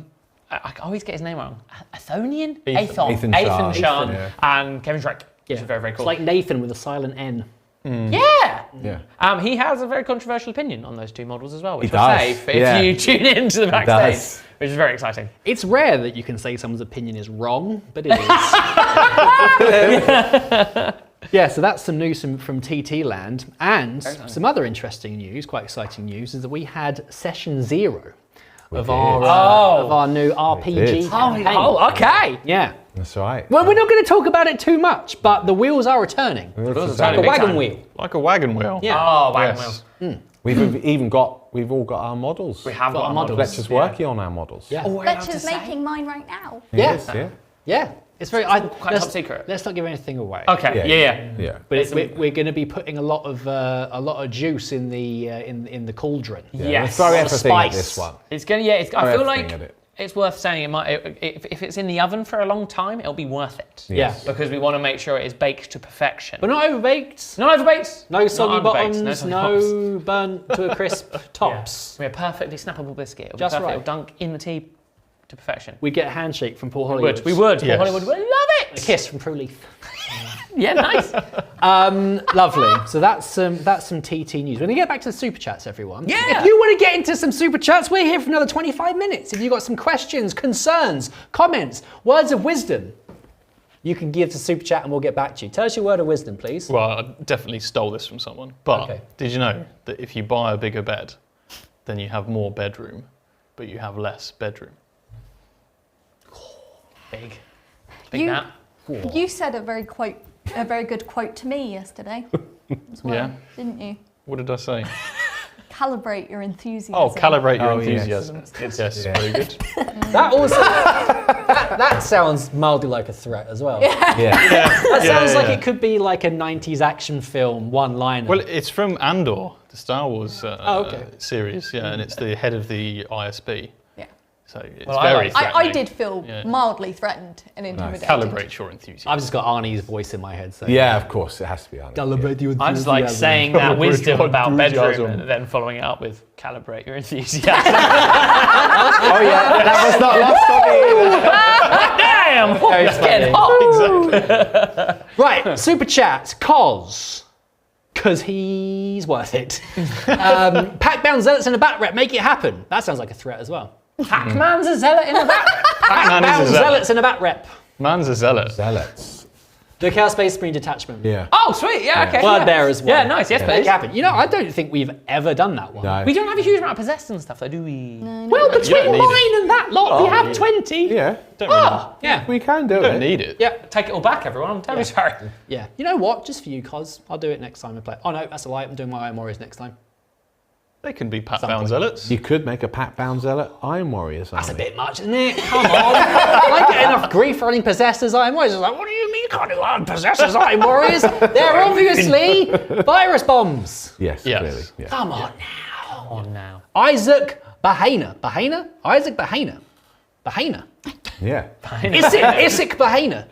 always get his name wrong. Athonian? Athan Athan Shan. Shan Yeah. and Kevin Shrek. Which is very, very It's cool. like Nathan with a silent N. Yeah. Yeah. He has a very controversial opinion on those two models as well, which He we'll does, save if yeah. you tune in to the does. Backstage, which is very exciting. It's rare that you can say someone's opinion is wrong, but it is. Yeah, so that's some news from TT Land. And some other interesting news, quite exciting news, is that we had session 0 of our new RPG did. campaign. Oh, okay. Yeah. That's right. Well, we're not going to talk about it too much, but the wheels are returning. Those are Like a totally big wagon time. wheel. Like a wagon wheel. Yeah. Oh, wagon Yes. wheels. We've all got our models. We have got our our models. models. Fletcher's working on our models. Yeah. Oh, we're allowed to Fletcher's say? making mine right now. Yeah. Yes, yeah. Yeah. It's very quite let's- top secret. Let's not give anything away. Okay. Yeah. Yeah. But we're going to be putting a lot of juice in the cauldron. Yeah. Yes. Let's throw A lot of everything at spice. this one. It's gonna. Yeah. I feel everything like at it. it's worth saying. If it's in the oven for a long time, it'll be worth it. Yeah. Because we want to make sure it is baked to perfection. But not overbaked. Not overbaked. No soggy Not underbaked, bottoms. soggy bottoms. No burnt to a crisp tops. We're a perfectly snappable biscuit. It'll Just be perfect. right. It'll dunk in the tea to perfection. We get a handshake from Paul Hollywood. We would. Yes. Hollywood would love A it. kiss from True Leaf. Yeah, nice. Lovely. So that's some TT news. We're going to get back to the super chats, everyone. Yeah. If you want to get into some super chats, we're here for another 25 minutes. If you've got some questions, concerns, comments, words of wisdom, you can give to super chat and we'll get back to you. Tell us your word of wisdom, please. Well, I definitely stole this from someone. But Okay. did you know that if you buy a bigger bed, then you have more bedroom, but you have less bedroom? Big. Big You- Nat. You said a very good quote to me yesterday as well, Yeah. didn't you? What did I say? Calibrate your enthusiasm. Oh, calibrate your Oh, yes. enthusiasm. Yes, very good. That also that sounds mildly like a threat as well. Yeah. That sounds yeah, like yeah. it could be like a 90s action film one-liner. Well, it's from Andor, the Star Wars okay. series, yeah, and it's the head of the ISB. Yeah. So it's Well, I very like- threatening. I did feel Yeah. mildly threatened and intimidated. Calibrate your enthusiasm. I've just got Arnie's voice in my head. So Yeah, of course, it has to be on. Calibrate your I just like enthusiasm. saying that Calibrate wisdom your about bedroom enthusiasm. and then following it up with calibrate your enthusiasm. Oh yeah, that was not lost on me. Damn! Very It's getting hot. Right, super chat, cause he's worth it. Pack-bound zealots and a bat rep, make it happen. That sounds like a threat as well. Pac-Man's a zealot in a back. Pac-Man Pack-bound is a zealot. zealots and a bat rep. Man's a zealot. Zealots. The Chaos Space Marine detachment. Yeah. Oh, sweet. Yeah, okay. Word yeah. there as well. Yeah, nice. Yes, Make please. it happen. You know, I don't think we've ever done that one. No. We don't have a huge amount of possessed and stuff, though, do we? Well, between don't need mine and that lot, we Oh, have yeah. 20. Yeah. Don't really Yeah. We can do don't it. need it. Yeah. Take it all back, everyone. I'm terribly sorry. Yeah. You know what? Just for you, Cos. I'll do it next time I play. Oh, no, that's a lie. I'm doing my Iron Warriors next time. They can be Pat Something. Bound Zealots. You could make a Pack Bound Zealot Iron Warriors That's a army. bit much, isn't it? Come on. I get enough grief for running Possessors Iron Warriors. It's like, what do you mean you can't do Possessors Iron Warriors? They're obviously virus bombs. Yes, Yes. clearly. Yeah. Come on now. Come on now. Isaac Bahena. Bahena? Isaac Bahena. Bahena. Yeah. Isaac Bahena.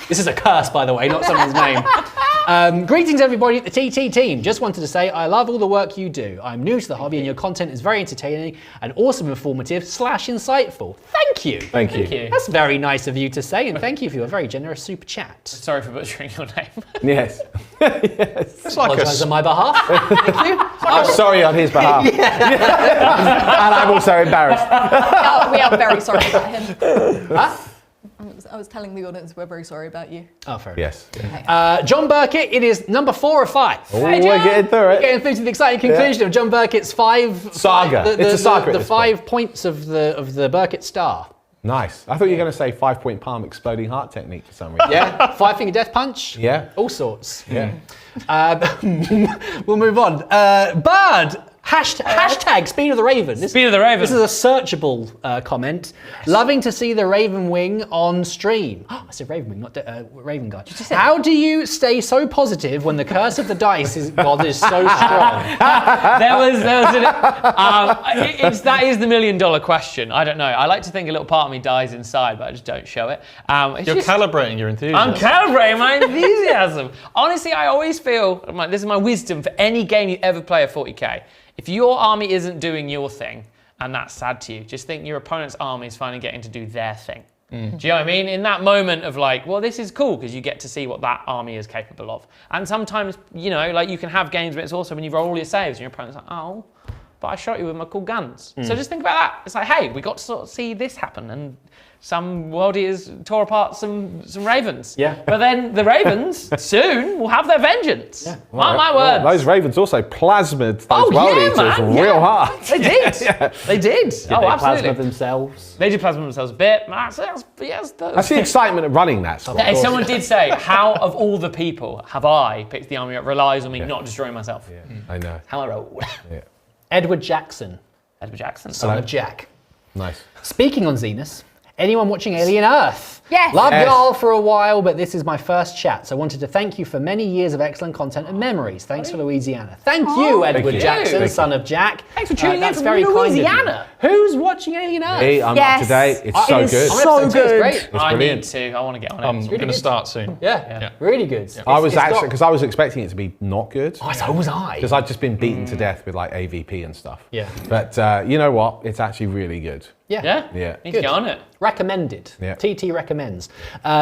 This is a curse, by the way, not someone's name. Greetings, everybody at the TT team. Just wanted to say I love all the work you do. I'm new to the hobby and your content is very entertaining and also informative / insightful. Thank you. Thank you. Thank you. That's very nice of you to say, and thank you for your very generous super chat. Sorry for butchering your name. Yes. It's like Apologise on my behalf. Thank you. I'm sorry on his behalf. And I'm also embarrassed. We are very sorry about him. Huh? I was telling the audience we're very sorry about you. Oh, fair enough. Yes. John Burkett, it is number 4 of 5. Oh, we're getting through it. Getting through to the exciting conclusion of John Burkett's 5 Saga. It's a saga at The this 5 points of the Burkett star. Nice. I thought you were going to say 5-point palm exploding heart technique for some reason. Yeah, 5-finger death punch. Yeah. All sorts. Yeah. We'll move on. Bird. Hashtag Speed of the Raven. Speed of the Raven. This is a searchable comment. Loving to see the Raven Wing on stream. I said Raven Wing, not Raven Guy. How do you stay so positive when the curse of the dice God is so strong? That is the $1 million question. I don't know. I like to think a little part of me dies inside, but I just don't show it. You're calibrating your enthusiasm. I'm calibrating my enthusiasm. Honestly, I always feel, this is my wisdom for any game you ever play at 40k. If your army isn't doing your thing, and that's sad to you, just think your opponent's army is finally getting to do their thing. Do you know what I mean? In that moment of like, well, this is cool because you get to see what that army is capable of. And sometimes, you know, like you can have games where it's also when you roll all your saves and your opponent's like, oh, but I shot you with my cool guns. So just think about that. It's like, hey, we got to sort of see this happen, and some world eaters tore apart some ravens. Yeah. But then the ravens soon will have their vengeance. Yeah. Mark my Well, words. those ravens also plasmed those Oh, world yeah, eaters man, real yeah. hard. They did. They did. They Oh, absolutely. plasma themselves. They did plasma themselves a bit. Yes, That's the excitement of running that squad. Hey, someone did say, how of all the people have I picked the army that relies on me not destroying myself? Yeah, I know. How I roll. Yeah. Edward Jackson, Edward Jackson. son of Jack. Nice. Speaking on Zenus, anyone watching Alien Earth? Yes. Loved Yes. y'all for a while, but this is my first chat, so I wanted to thank you for many years of excellent content and memories. Thanks for Louisiana. Thank you, Edward you. Jackson, Thank son of Jack. Thanks for tuning in That's from very kind of you. Louisiana. Who's watching Alien Earth? Hey, I'm Yes. up to date. It's It so is good. so Episode 2 is good. great. It's I brilliant. need to. I want to get on it. I'm going to start soon. Yeah, really good. I was It's actually, got- because I was expecting it to be not good. Oh, so was I. Because I'd just been beaten to death with like AVP and stuff. Yeah. But you know what? It's actually really good. Yeah. Yeah? Yeah. Need to get on it. Recommended. Yeah. TT recommends.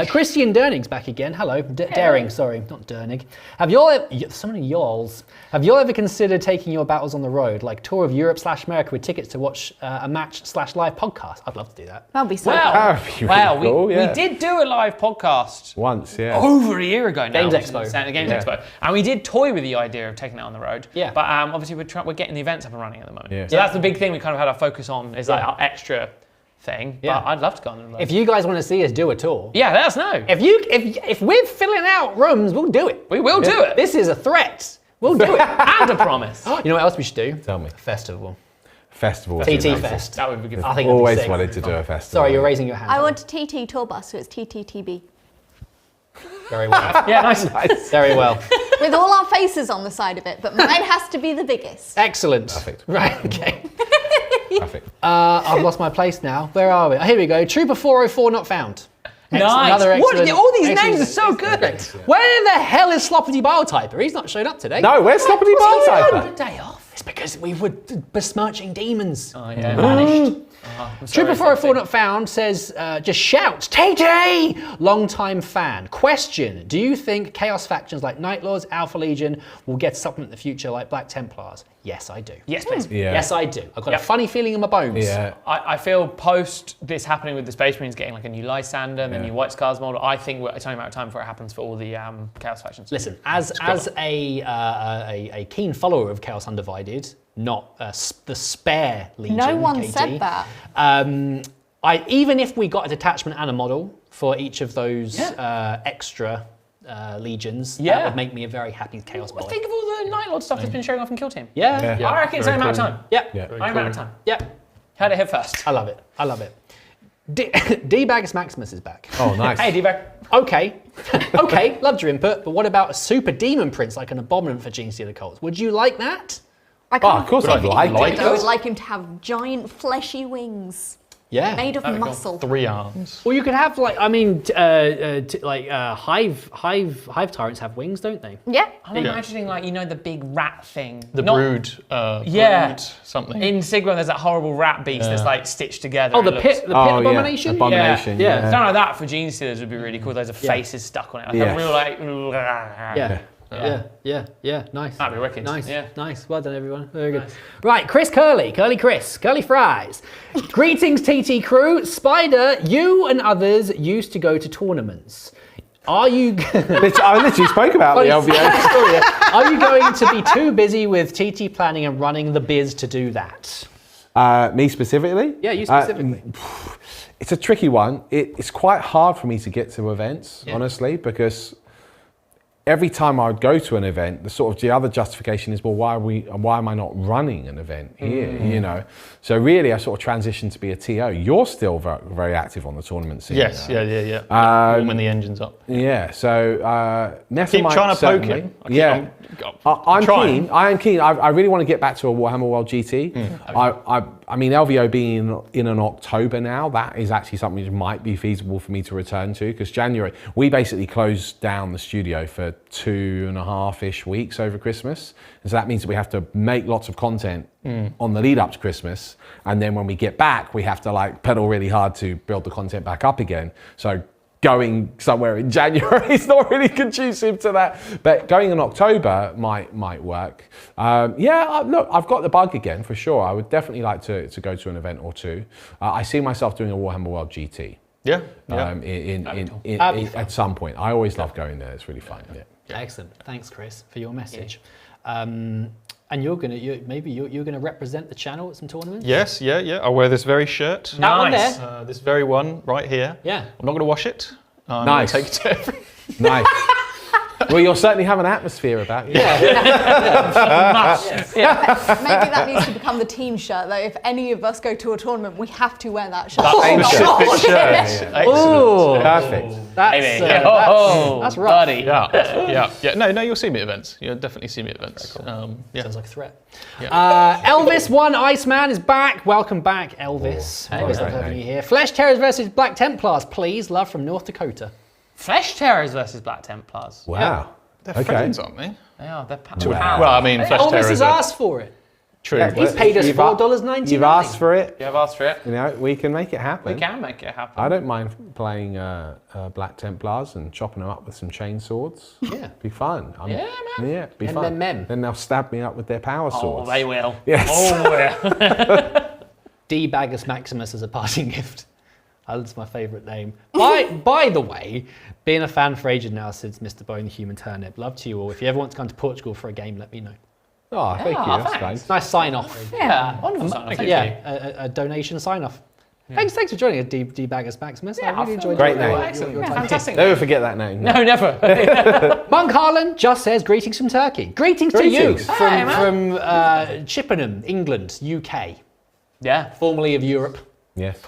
Christian Dernig's back again. Hello. Daring, sorry, not Dernig. Have y'all, so many y'alls, have y'all ever considered taking your battles on the road, like tour of Europe / America with tickets to watch a match / live podcast? I'd love to do that. That'd be so Well, cool. That would be really well, cool, yeah. we did do a live podcast Once, yeah. over a year ago now. Games which is Expo. insane, the Games Yeah. Expo. And we did toy with the idea of taking it on the road. Yeah. But obviously we're getting the events up and running at the moment. Yeah. So that's the big thing we kind of had our focus on, is like our extra thing. Yeah. But I'd love to go on the road. If you guys want to see us do a tour, yeah, let us know. if we're filling out rooms, we'll do it. We will do it. This is a threat. We'll do it. And a promise. You know what else we should do? Tell me. A festival. Festival. would TT be amazing. Fest. That would be good. I think it'd be Always sick. wanted to do a festival. Sorry, you're raising your hand. I want a TT tour bus, so it's TTTB. Very well. Yeah, nice. Very well. With all our faces on the side of it, but mine has to be the biggest. Excellent. Perfect. Right, okay. Perfect. I've lost my place now. Where are we? Oh, here we go. Trooper 404 not found. Nice. Another What? excellent- All these excellent- names are so good. Where the hell is Sloppity Biotyper? He's not showed up today. No, where's Sloppity What's he Biotyper? on? Day off. It's because we were besmirching demons. Oh, yeah. Vanished. Trooper 404 Not Found says, just shout, TT! Long-time fan. Question, do you think Chaos factions like Night Lords, Alpha Legion will get supplement in the future like Black Templars? Yes, I do. Yes, please. Yeah. Yes, I do. I've got a funny feeling in my bones. Yeah. I feel post this happening with the Space Marines getting like a new Lysander, the new White Scars model, I think it's only a matter of time before it happens for all the Chaos factions. Listen, as a keen follower of Chaos Undivided, not the spare Legion. No one KD, said that. Even if we got a detachment and a model for each of those extra legions, that would make me a very happy Chaos boy. Think of all the Night Lord stuff that's been showing off in Kill Team. Yeah. I reckon it's only a matter of time. Yeah. Only a matter of time. Yeah. Heard it here first. I love it. I love it. D-Bagus Maximus is back. Oh, nice. Hey, D-Bag. Okay. Okay, loved your input, but what about a super demon prince like an Abominant for Gene Stealer Cults? Would you like that? I Oh, can't of course I'd like it. I would like him to have giant fleshy wings Yeah. made of muscle. 3 arms. Well, you could have hive tyrants have wings, don't they? Yeah. I'm imagining the big rat thing. The Not- brood. Yeah. Brood something. In Sigma, there's that horrible rat beast that's like stitched together. Oh, and the it pit looks- abomination? Abomination. Yeah. Yeah. Something like that for Gene Stealers would be really cool. There's faces stuck on it. Like a real Yeah. Nice. That'd be wicked. Nice. Yeah. Nice. Well done, everyone. Very good. Right, Chris Curly Fries. Greetings, TT crew. Spider, you and others used to go to tournaments. Are you? I literally spoke about the LVO story. Are you going to be too busy with TT planning and running the biz to do that? Me specifically? Yeah, you specifically. It's a tricky one. It's quite hard for me to get to events, honestly, because every time I would go to an event, the other justification is, well, why am I not running an event here? You know, so really, I sort of transitioned to be a TO. You're still very, very active on the tournament scene. Yes, yeah. Warming the engines up. Yeah, so Keep trying to poke him. I'm keen. I am keen. I really want to get back to a Warhammer World GT. I mean, LVO being in an October now, that is actually something that might be feasible for me to return to, because January, we basically closed down the studio for 2.5-ish weeks over Christmas. And so that means that we have to make lots of content on the lead up to Christmas. And then when we get back, we have to pedal really hard to build the content back up again. So going somewhere in January is not really conducive to that, but going in October might work. Look, I've got the bug again for sure. I would definitely like to go to an event or two. I see myself doing a Warhammer World GT. Yeah. At some point. I always love going there. It's really fun. Yeah. Excellent. Thanks, Chris, for your message. And you're gonna represent the channel at some tournaments? Yes, yeah. I'll wear this very shirt. That one there? This very one right here. Yeah. I'm not going to wash it. I'm Nice. gonna take it to every... Nice. Well, you'll certainly have an atmosphere about you. Maybe that needs to become the team shirt, though. If any of us go to a tournament, we have to wear that shirt. Excellent. Ooh. Perfect. That's rough. Buddy. Yeah. No, you'll see me at events. You'll definitely see me at events. Sounds like a threat. Yeah. Elvis One Iceman is back. Welcome back, Elvis. Always love having you here. Flesh Terrors versus Black Templars, please. Love from North Dakota. Flesh Terrors versus Black Templars. Wow. They're friends, aren't they? They are. They're Wow. Well, I mean, Flesh Elvis Terrors has are asked for it. true. Yeah, He's paid us $4.99. You've asked for it. You have asked for it. You know, we can make it happen. We can make it happen. I don't mind playing Black Templars and chopping them up with some chain swords. Yeah. Be fun. Yeah, man. Yeah, be fun. Mem. Then they'll stab me up with their power swords. Oh, they will. Yes. Oh, yeah. D-Bagus Maximus as a parting gift. That's my favourite name. By the way, being a fan for ages now since Mr. Bone the Human Turnip. Love to you all. If you ever want to come to Portugal for a game, let me know. Oh, thank you. That's thanks. nice. Nice sign-off. Yeah. Wonderful. Thank you. A donation sign-off. Thanks for joining us, D-Bagus Maximus. I really enjoyed Great your name. Excellent. Fantastic. Never forget that name. No, never. Monk Harlan just says greetings from Turkey. Greetings to you Greetings. from Chippenham, England, UK, Yeah. formerly of Europe. Yes.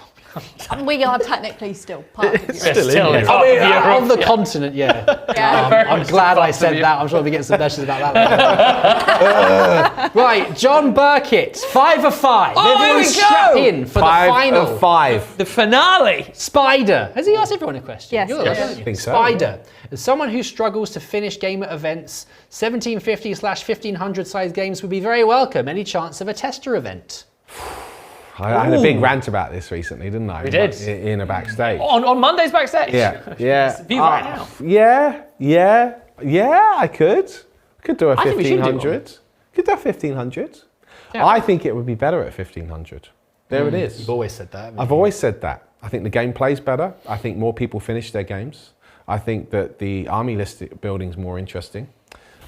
We are technically still part of Europe. Still in Of the continent, yeah. Yeah. I'm glad I said that. I'm sure we get some messages about that later. Right, John Burkitt, 5 of 5. Oh, Everyone here we strap go. in for 5 the final. of 5. The finale. Spider. Has he asked everyone a question? Yes. You're the Yes. last, aren't you? I think so. Spider. As someone who struggles to finish game at events, 1750/1500 size games would be very welcome. Any chance of a tester event? I had a big rant about this recently, didn't I? We did. In a backstage. On Monday's backstage. Yeah. View right now. Yeah, I could. Could do a I think we should do 1500. Could do a 1500. Yeah. I think it would be better at 1500. There it is. You've always said that. haven't I've you? always said that. I think the game plays better. I think more people finish their games. I think that the army list building's more interesting.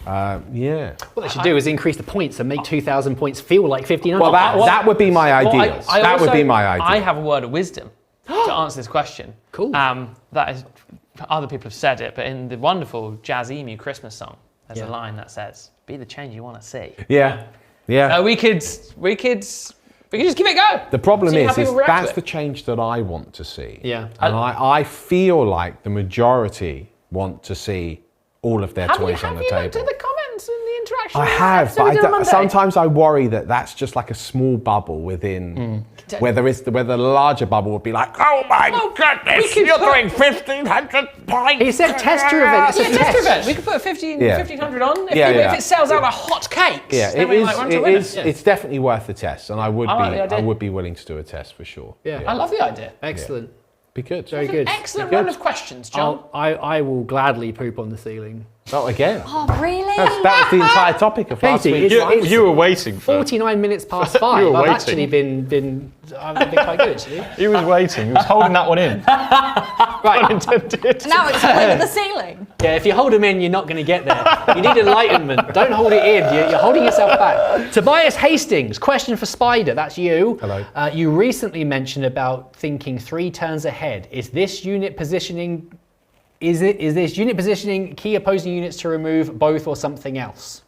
Yeah. What they should do is increase the points and make 2,000 points feel like 1,500. Well, that would be my ideal. That would be my ideal. I have a word of wisdom to answer this question. Cool. That is, other people have said it, but in the wonderful Jazz Emu Christmas song, there's a line that says, "Be the change you want to see." Yeah. We could just give it a go. The problem See how is people react to that's it. the change that I want to see. Yeah. And I feel like the majority want to see all of their toys on the Have you looked table. at the comments and the interaction? I have, but sometimes I worry that that's just like a small bubble within, where the larger bubble would be like, oh my goodness, you're doing 1,500 points. He said tester event. It's a Test test. event. We could put 1,500 on. If it sells out like hot cakes, Yeah, then we might run to a winner. Yeah. it's definitely worth the test, and I like the idea. would be willing to do a test for sure. Yeah. I love the idea. Excellent. Be good. Very good. Excellent Good. run of questions, John. I will gladly poop on the ceiling. Oh, again. Oh, really? That was the entire topic of last Katie, week. it's- You were waiting for. 49 minutes past 5. You were I've waiting. actually been quite good, actually. He was waiting. He was holding that one in. Right. Unintended. Now it's all over the ceiling. Yeah, if you hold them in, you're not going to get there. You need enlightenment. Don't hold it in. You're holding yourself back. Tobias Hastings, question for Spider. That's you. Hello. You recently mentioned about thinking 3 turns ahead. Is this unit positioning? Is this unit positioning key opposing units to remove both or something else?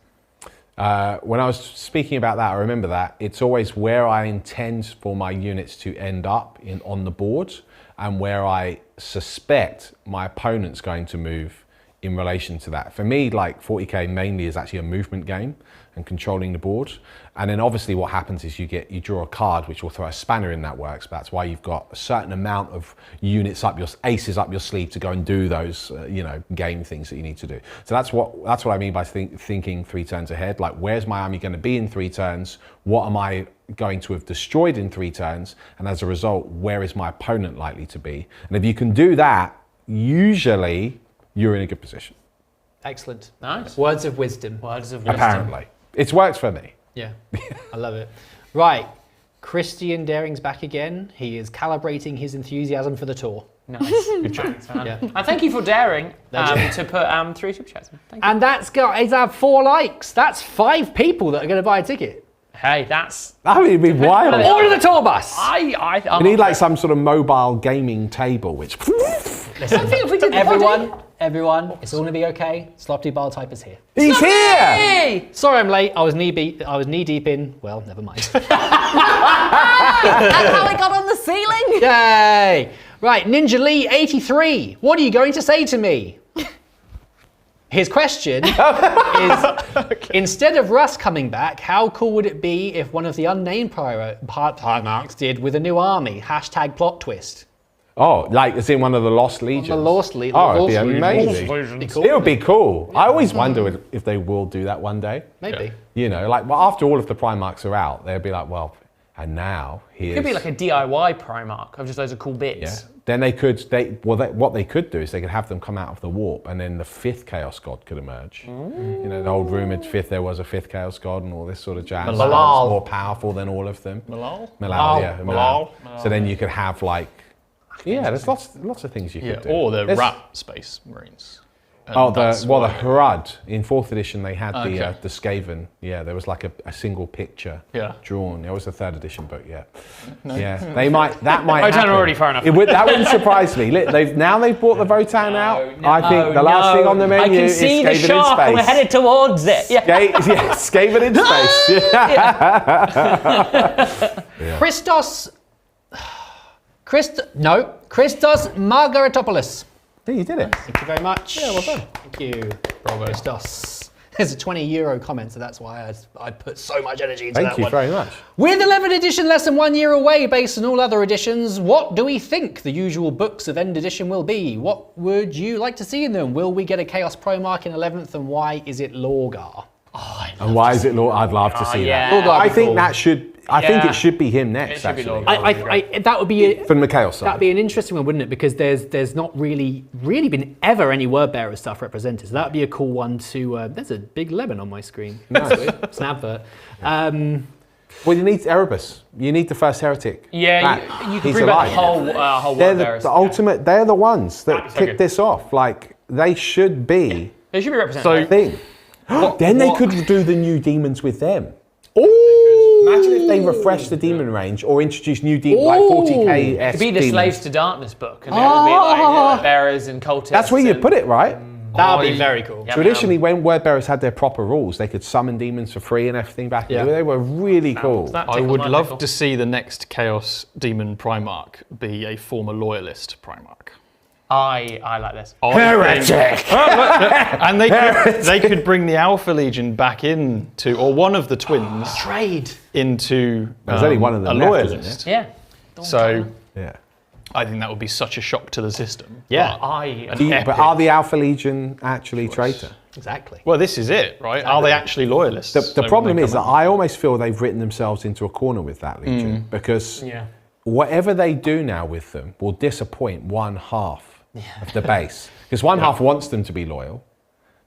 When I was speaking about that, I remember that it's always where I intend for my units to end up on the board, and where I suspect my opponent's going to move in relation to that. For me, like 40k mainly is actually a movement game and controlling the board. And then obviously what happens is you draw a card which will throw a spanner in that works. That's why you've got a certain amount of units aces up your sleeve to go and do those game things that you need to do. So that's what I mean by thinking 3 turns ahead. Like, where's my army going to be in 3 turns? What am I going to have destroyed in 3 turns? And as a result, where is my opponent likely to be? And if you can do that, usually you're in a good position. Excellent. Nice. Words of wisdom. Words of wisdom. Apparently. It's worked for me. Yeah, I love it. Right, Christian Daring's back again. He is calibrating his enthusiasm for the tour. Nice. Good job. Yeah. And thank you for daring Legend. to put 3 super chats in. Thank you. And that's got 4 likes. That's 5 people that are going to buy a ticket. Hey, that's... That would be wild. Order the tour bus. We need like some sort of mobile gaming table, which... Listen, I think if we did the everyone, it's all going to be okay. Sloppy Bile Type is here. He's here! Hey! Sorry I'm late. I was knee deep in. Well, never mind. That's how I got on the ceiling. Yay! Right, Ninja Lee 83. What are you going to say to me? His question is, instead of Russ coming back, how cool would it be if one of the unnamed Primarchs did with a new army? # plot twist. Oh, like it's in one of the Lost Legions? The Lost Legion. Oh, it'd be amazing. Be cool. It would be cool. I always wonder if they will do that one day. Maybe. You know, like after all of the Primarchs are out, they'll be like, well, and now here's... It could be like a DIY Primarch of just loads of cool bits. Yeah. Then what they could do is they could have them come out of the warp, and then the 5th Chaos God could emerge. You know, the old rumoured 5th, there was a 5th Chaos God and all this sort of jazz. Malal. More powerful than all of them. Malal? Malal, yeah. Malal. So then you could have like... Yeah, there's lots of things you could do. Or the There's- Rat Space Marines. And Oh, that's the what- Harad in 4th edition they had Okay. the Skaven. Yeah, there was like a single picture drawn. It was the 3rd edition book. Yeah, yeah. That might. Votan happen. are already far enough. That wouldn't surprise me. They've bought the Votan out. I think the last thing on the menu is Skaven in space. and we're headed towards it. Yeah. Skaven in space. Yeah. Christos Margaritopoulos. Yeah, you did it. Thank you very much. Yeah, well done. Thank you, Bravo. Christos. There's a €20 comment, so that's why I put so much energy into Thank that you one. very much. With 11th edition less than 1 year away based on all other editions, what do we think the usual books of End Edition will be? What would you like to see in them? Will we get a Chaos Primarch in 11th, and why is it Lorgar? And why is it Lord? I'd love to see that. yeah. I think that should. I think it should be him next. It should be actually, Lord. That would be from the Chaos side. that'd be an interesting one, wouldn't it? Because there's not really been ever any word bearer stuff represented. So that would be a cool one to. There's a big lemon on my screen. Nice. It's an advert. Well, you need Erebus. You need the first heretic. Yeah, you can He's bring back alive. the whole They're word the bearers. ultimate. They're the ones that That'd be so kicked good. this off. Like they should be They should be the represented. thing. Then they could do the new demons with them. Imagine if they refresh the demon range or introduce new demons like 40k. It could be the demons. Slaves to Darkness book, and it would be like word bearers and cultists. That's where you put it, right? That would be very cool. Yeah, Traditionally, when word bearers had their proper rules, they could summon demons for free and everything back. Yeah. They were really cool. That I tickled would my love pickle. to see the next Chaos Demon Primarch be a former Loyalist Primarch. I like this. Heretic! And they could bring the Alpha Legion back into, or one of the twins Trade. into There's only one of them a left, isn't Loyalist. Yeah. So Yeah. I think that would be such a shock to the system. Yeah. But But are the Alpha Legion actually traitor? Exactly. well, this is it, right? Are they actually Loyalists? The So when problem they is that come in- I almost feel they've written themselves into a corner with that Legion because whatever they do now with them will disappoint one half of the base. Because one half wants them to be loyal.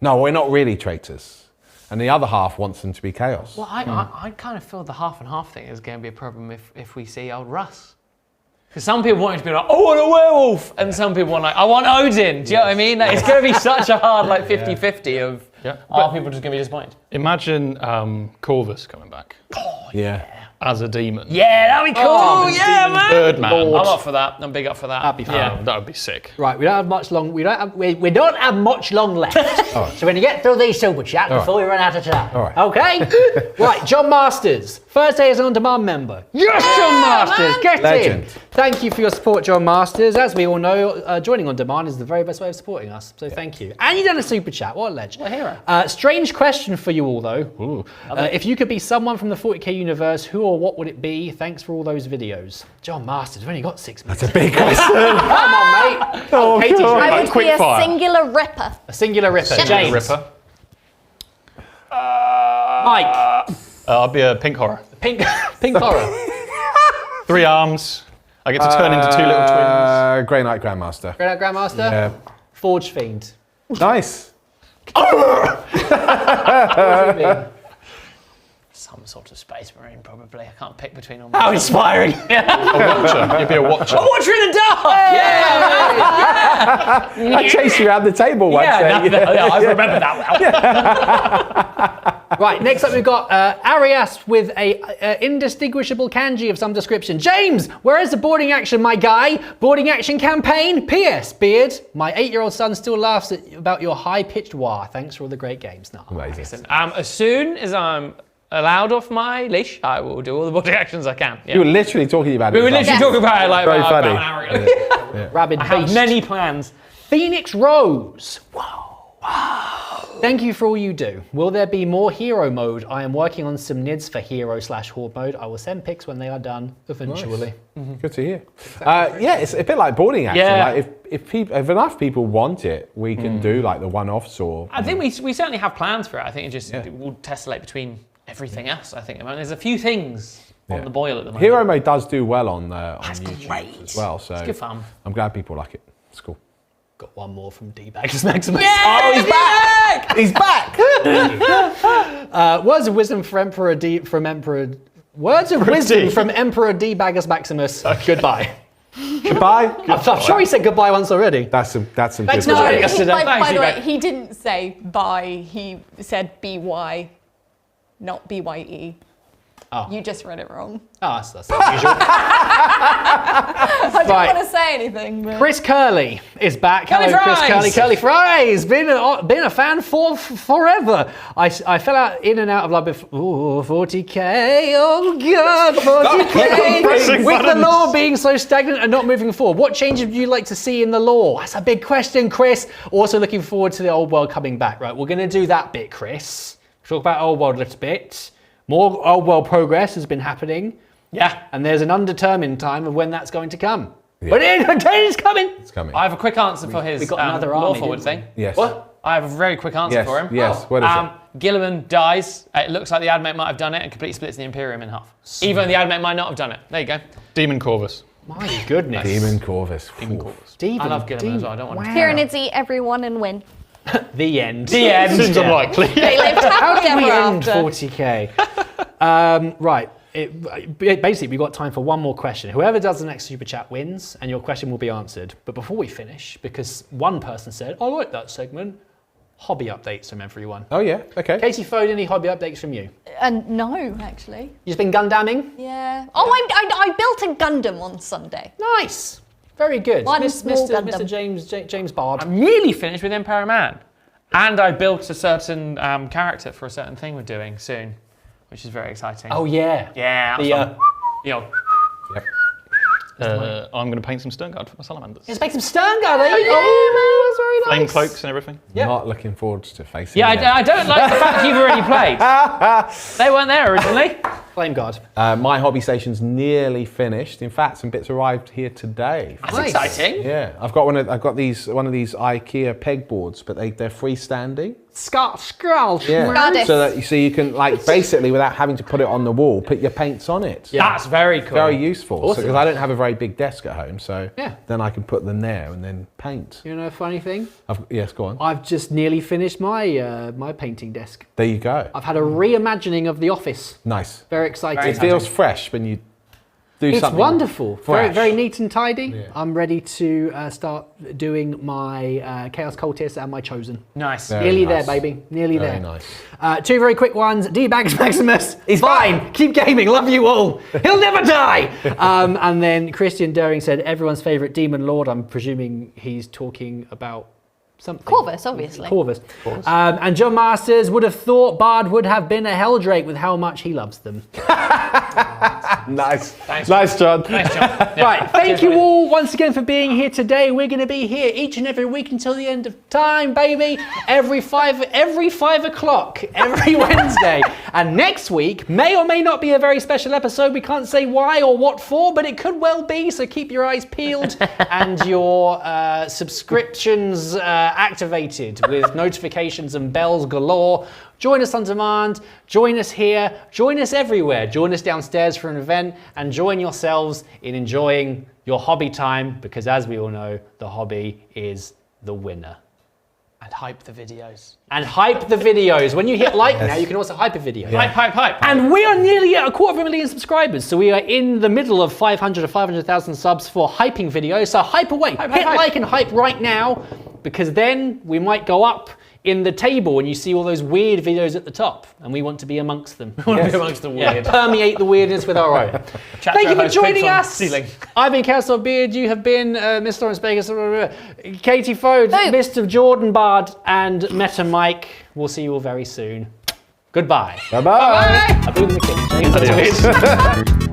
No, we're not really traitors. And the other half wants them to be chaos. Well, I kind of feel the half and half thing is going to be a problem if we see old Russ. Because some people want him to be like, I want a werewolf, and some people want like, I want Odin. Do you know what I mean? Like, it's going to be such a hard like 50-50 of are people just going to be disappointed? Imagine Corvus coming back Yeah. as a demon. Yeah, that'd be cool. Yeah, man. Birdman. I'm up for that. I'm big up for that. That'd be fun. Yeah. That would be sick. Right, we don't have much long. We don't have much long left. So we're gonna get through these super chats before we run out of time. All right. Okay. Right, John Masters, Thursday is an on-demand member. Yes, John Masters, get Legend. in. Thank you for your support, John Masters. As we all know, joining on demand is the very best way of supporting us. So thank you. And you done a super chat. What a legend. What a hero. Strange question for you all though. Ooh. If you could be someone from the 40k universe, who or what would it be? Thanks for all those videos. John Masters, we've only got 6 minutes. That's a big question. Come on, mate. Oh, Katie's God. ready. I would quick be a fire. singular ripper. A singular ripper. James. Ripper. Mike. I'll be a pink horror. Pink horror. 3 arms. I get to turn into 2 little twins. Grey Knight Grandmaster. Great Grandmaster. Yeah. Forge Fiend. Nice. Some sort of space marine, probably. I can't pick between all. How inspiring. A watcher. You'd be a watcher. Watcher in the dark. I chased you around the table once. Yeah, I remember that well. Right, next up we've got Arias with a indistinguishable kanji of some description. James, where is the boarding action, my guy? Boarding action campaign? P.S. Beard, my 8-year-old son still laughs about your high-pitched wah. Thanks for all the great games. No. Amazing. As soon as I'm allowed off my leash, I will do all the boarding actions I can. Yeah. You were literally talking about it. We were literally talking about it like Very about funny. an hour ago. Rabid I have Beast. many plans. Phoenix Rose. Wow. Thank you for all you do. Will there be more hero mode? I am working on some NIDs for hero/horde mode. I will send pics when they are done eventually. Good to hear. Yeah, it's a bit like boarding action. Yeah. Like if enough people want it, we can do like the one-offs or. I think we certainly have plans for it. I think it will tessellate between everything else. I think there's a few things on the boil at the moment. Hero mode does do well on YouTube great. as well, so It's good fun. I'm glad people like it. It's cool. Got one more from D-Baggers Maximus. Oh, he's back! He's back. Words of wisdom from Emperor D. Words of wisdom from Emperor D-Baggers Maximus. Goodbye. Goodbye. I'm sure he said goodbye once already. That's some Thanks good. for work. joining us today. By Thanks, the way, Rebecca. he didn't say bye. He said BY, not BYE. Oh. You just read it wrong. Oh, that's usual. I don't Right. want to say anything. But... Chris Curley is back. Curly Hello, Chris Fries. Curley. Curly Fries. Been a fan forever. I fell out in and out of love with 40k. Oh God, 40k. pressing With the buttons. lore being so stagnant and not moving forward, what changes would you like to see in the lore? That's a big question, Chris. Also looking forward to the old world coming back. Right, we're going to do that bit, Chris. Talk about old world a little bit. More old world progress has been happening. Yeah. And there's an undetermined time of when that's going to come. But it's coming. It's coming. I have a quick answer for his we got another law army, forward didn't thing. Yes. What? I have a very quick answer for him. Yes, what is it? Gilliman dies. It looks like the Admech might have done it and completely splits the Imperium in half. Even the Admech might not have done it. There you go. Demon Corvus. My goodness. Demon Corvus. Demon Corvus. I love Gilliman as well. I don't want to. Tyranids eat everyone and win. The end. The end. Seems unlikely. They lived How happily did we ever end after. 40k? Right. Basically, we've got time for one more question. Whoever does the next super chat wins, and your question will be answered. But before we finish, because one person said, I like that segment, hobby updates from everyone. Oh yeah, okay. Katie Fode, any hobby updates from you? No, actually. You've been Gundamming? Yeah. Oh, I built a Gundam on Sunday. Nice. Very good. One small Gundam. Mr. James Bard. I'm nearly finished with Empire Man. And I built a certain character for a certain thing we're doing soon, which is very exciting. Oh, yeah. Yeah. The, I'm going to paint some Sternguard for my salamanders. Let's make some Sternguard, eh? Oh, that's very Flame nice. cloaks and everything. Yeah. Not looking forward to facing Yeah, them. I don't like the fact you've already played. They weren't there originally. Flame Guard. My hobby station's nearly finished. In fact, some bits arrived here today. That's Nice. exciting. Yeah, I've got one of these IKEA pegboards, but they're freestanding. Scroll. Yeah, Goddess. so that you can like basically without having to put it on the wall, put your paints on it. Yeah. That's very cool. Very useful. Awesome. Because I don't have a very big desk at home, so Yeah. then I can put them there and then paint. You know a funny thing? Yes, go on. I've just nearly finished my my painting desk. There you go. I've had a reimagining of the office. Nice. Very exciting. It feels fresh when you do It's something. wonderful. Very, fresh. very neat and tidy. Yeah. I'm ready to start doing my Chaos Cultist and my Chosen. Nice. Very Nearly nice. there, baby. Nearly Very there. nice. Two very quick ones. D-Bags Maximus. He's fine. Keep gaming. Love you all. He'll never die. And then Christian Doering said everyone's favourite Demon Lord. I'm presuming he's talking about something. Corvus, obviously. Corvus. And John Masters would have thought Bard would have been a Helldrake with how much he loves them. Nice. Thanks. Nice, John. Nice job. Yeah. Right, thank Cheers, you mate. all once again for being here today. We're going to be here each and every week until the end of time, baby. Every 5 o'clock, every Wednesday. And next week may or may not be a very special episode. We can't say why or what for, but it could well be. So keep your eyes peeled and your subscriptions activated with notifications and bells galore. Join us on demand, join us here, join us everywhere. Join us downstairs for an event and join yourselves in enjoying your hobby time because as we all know, the hobby is the winner. And hype the videos. And hype the videos. When you hit like now, you can also hype a video. Hype, hype, hype. And we are nearly at 250,000 subscribers, so we are in the middle of 500 to 500,000 subs for hyping videos. So hype away, hit hype. like and hype right now, because then we might go up in the table and you see all those weird videos at the top, and we want to be amongst them. We want to be amongst the Yeah, weird. permeate the weirdness with our own. Thank you for joining us. Ceiling. I've been Castle Beard. You have been Miss Lawrence Baker, Katie Fode, Who? Mr. Jordan Bard, and Meta Mike. We'll see you all very soon. Goodbye. Bye-bye. I blew the kids.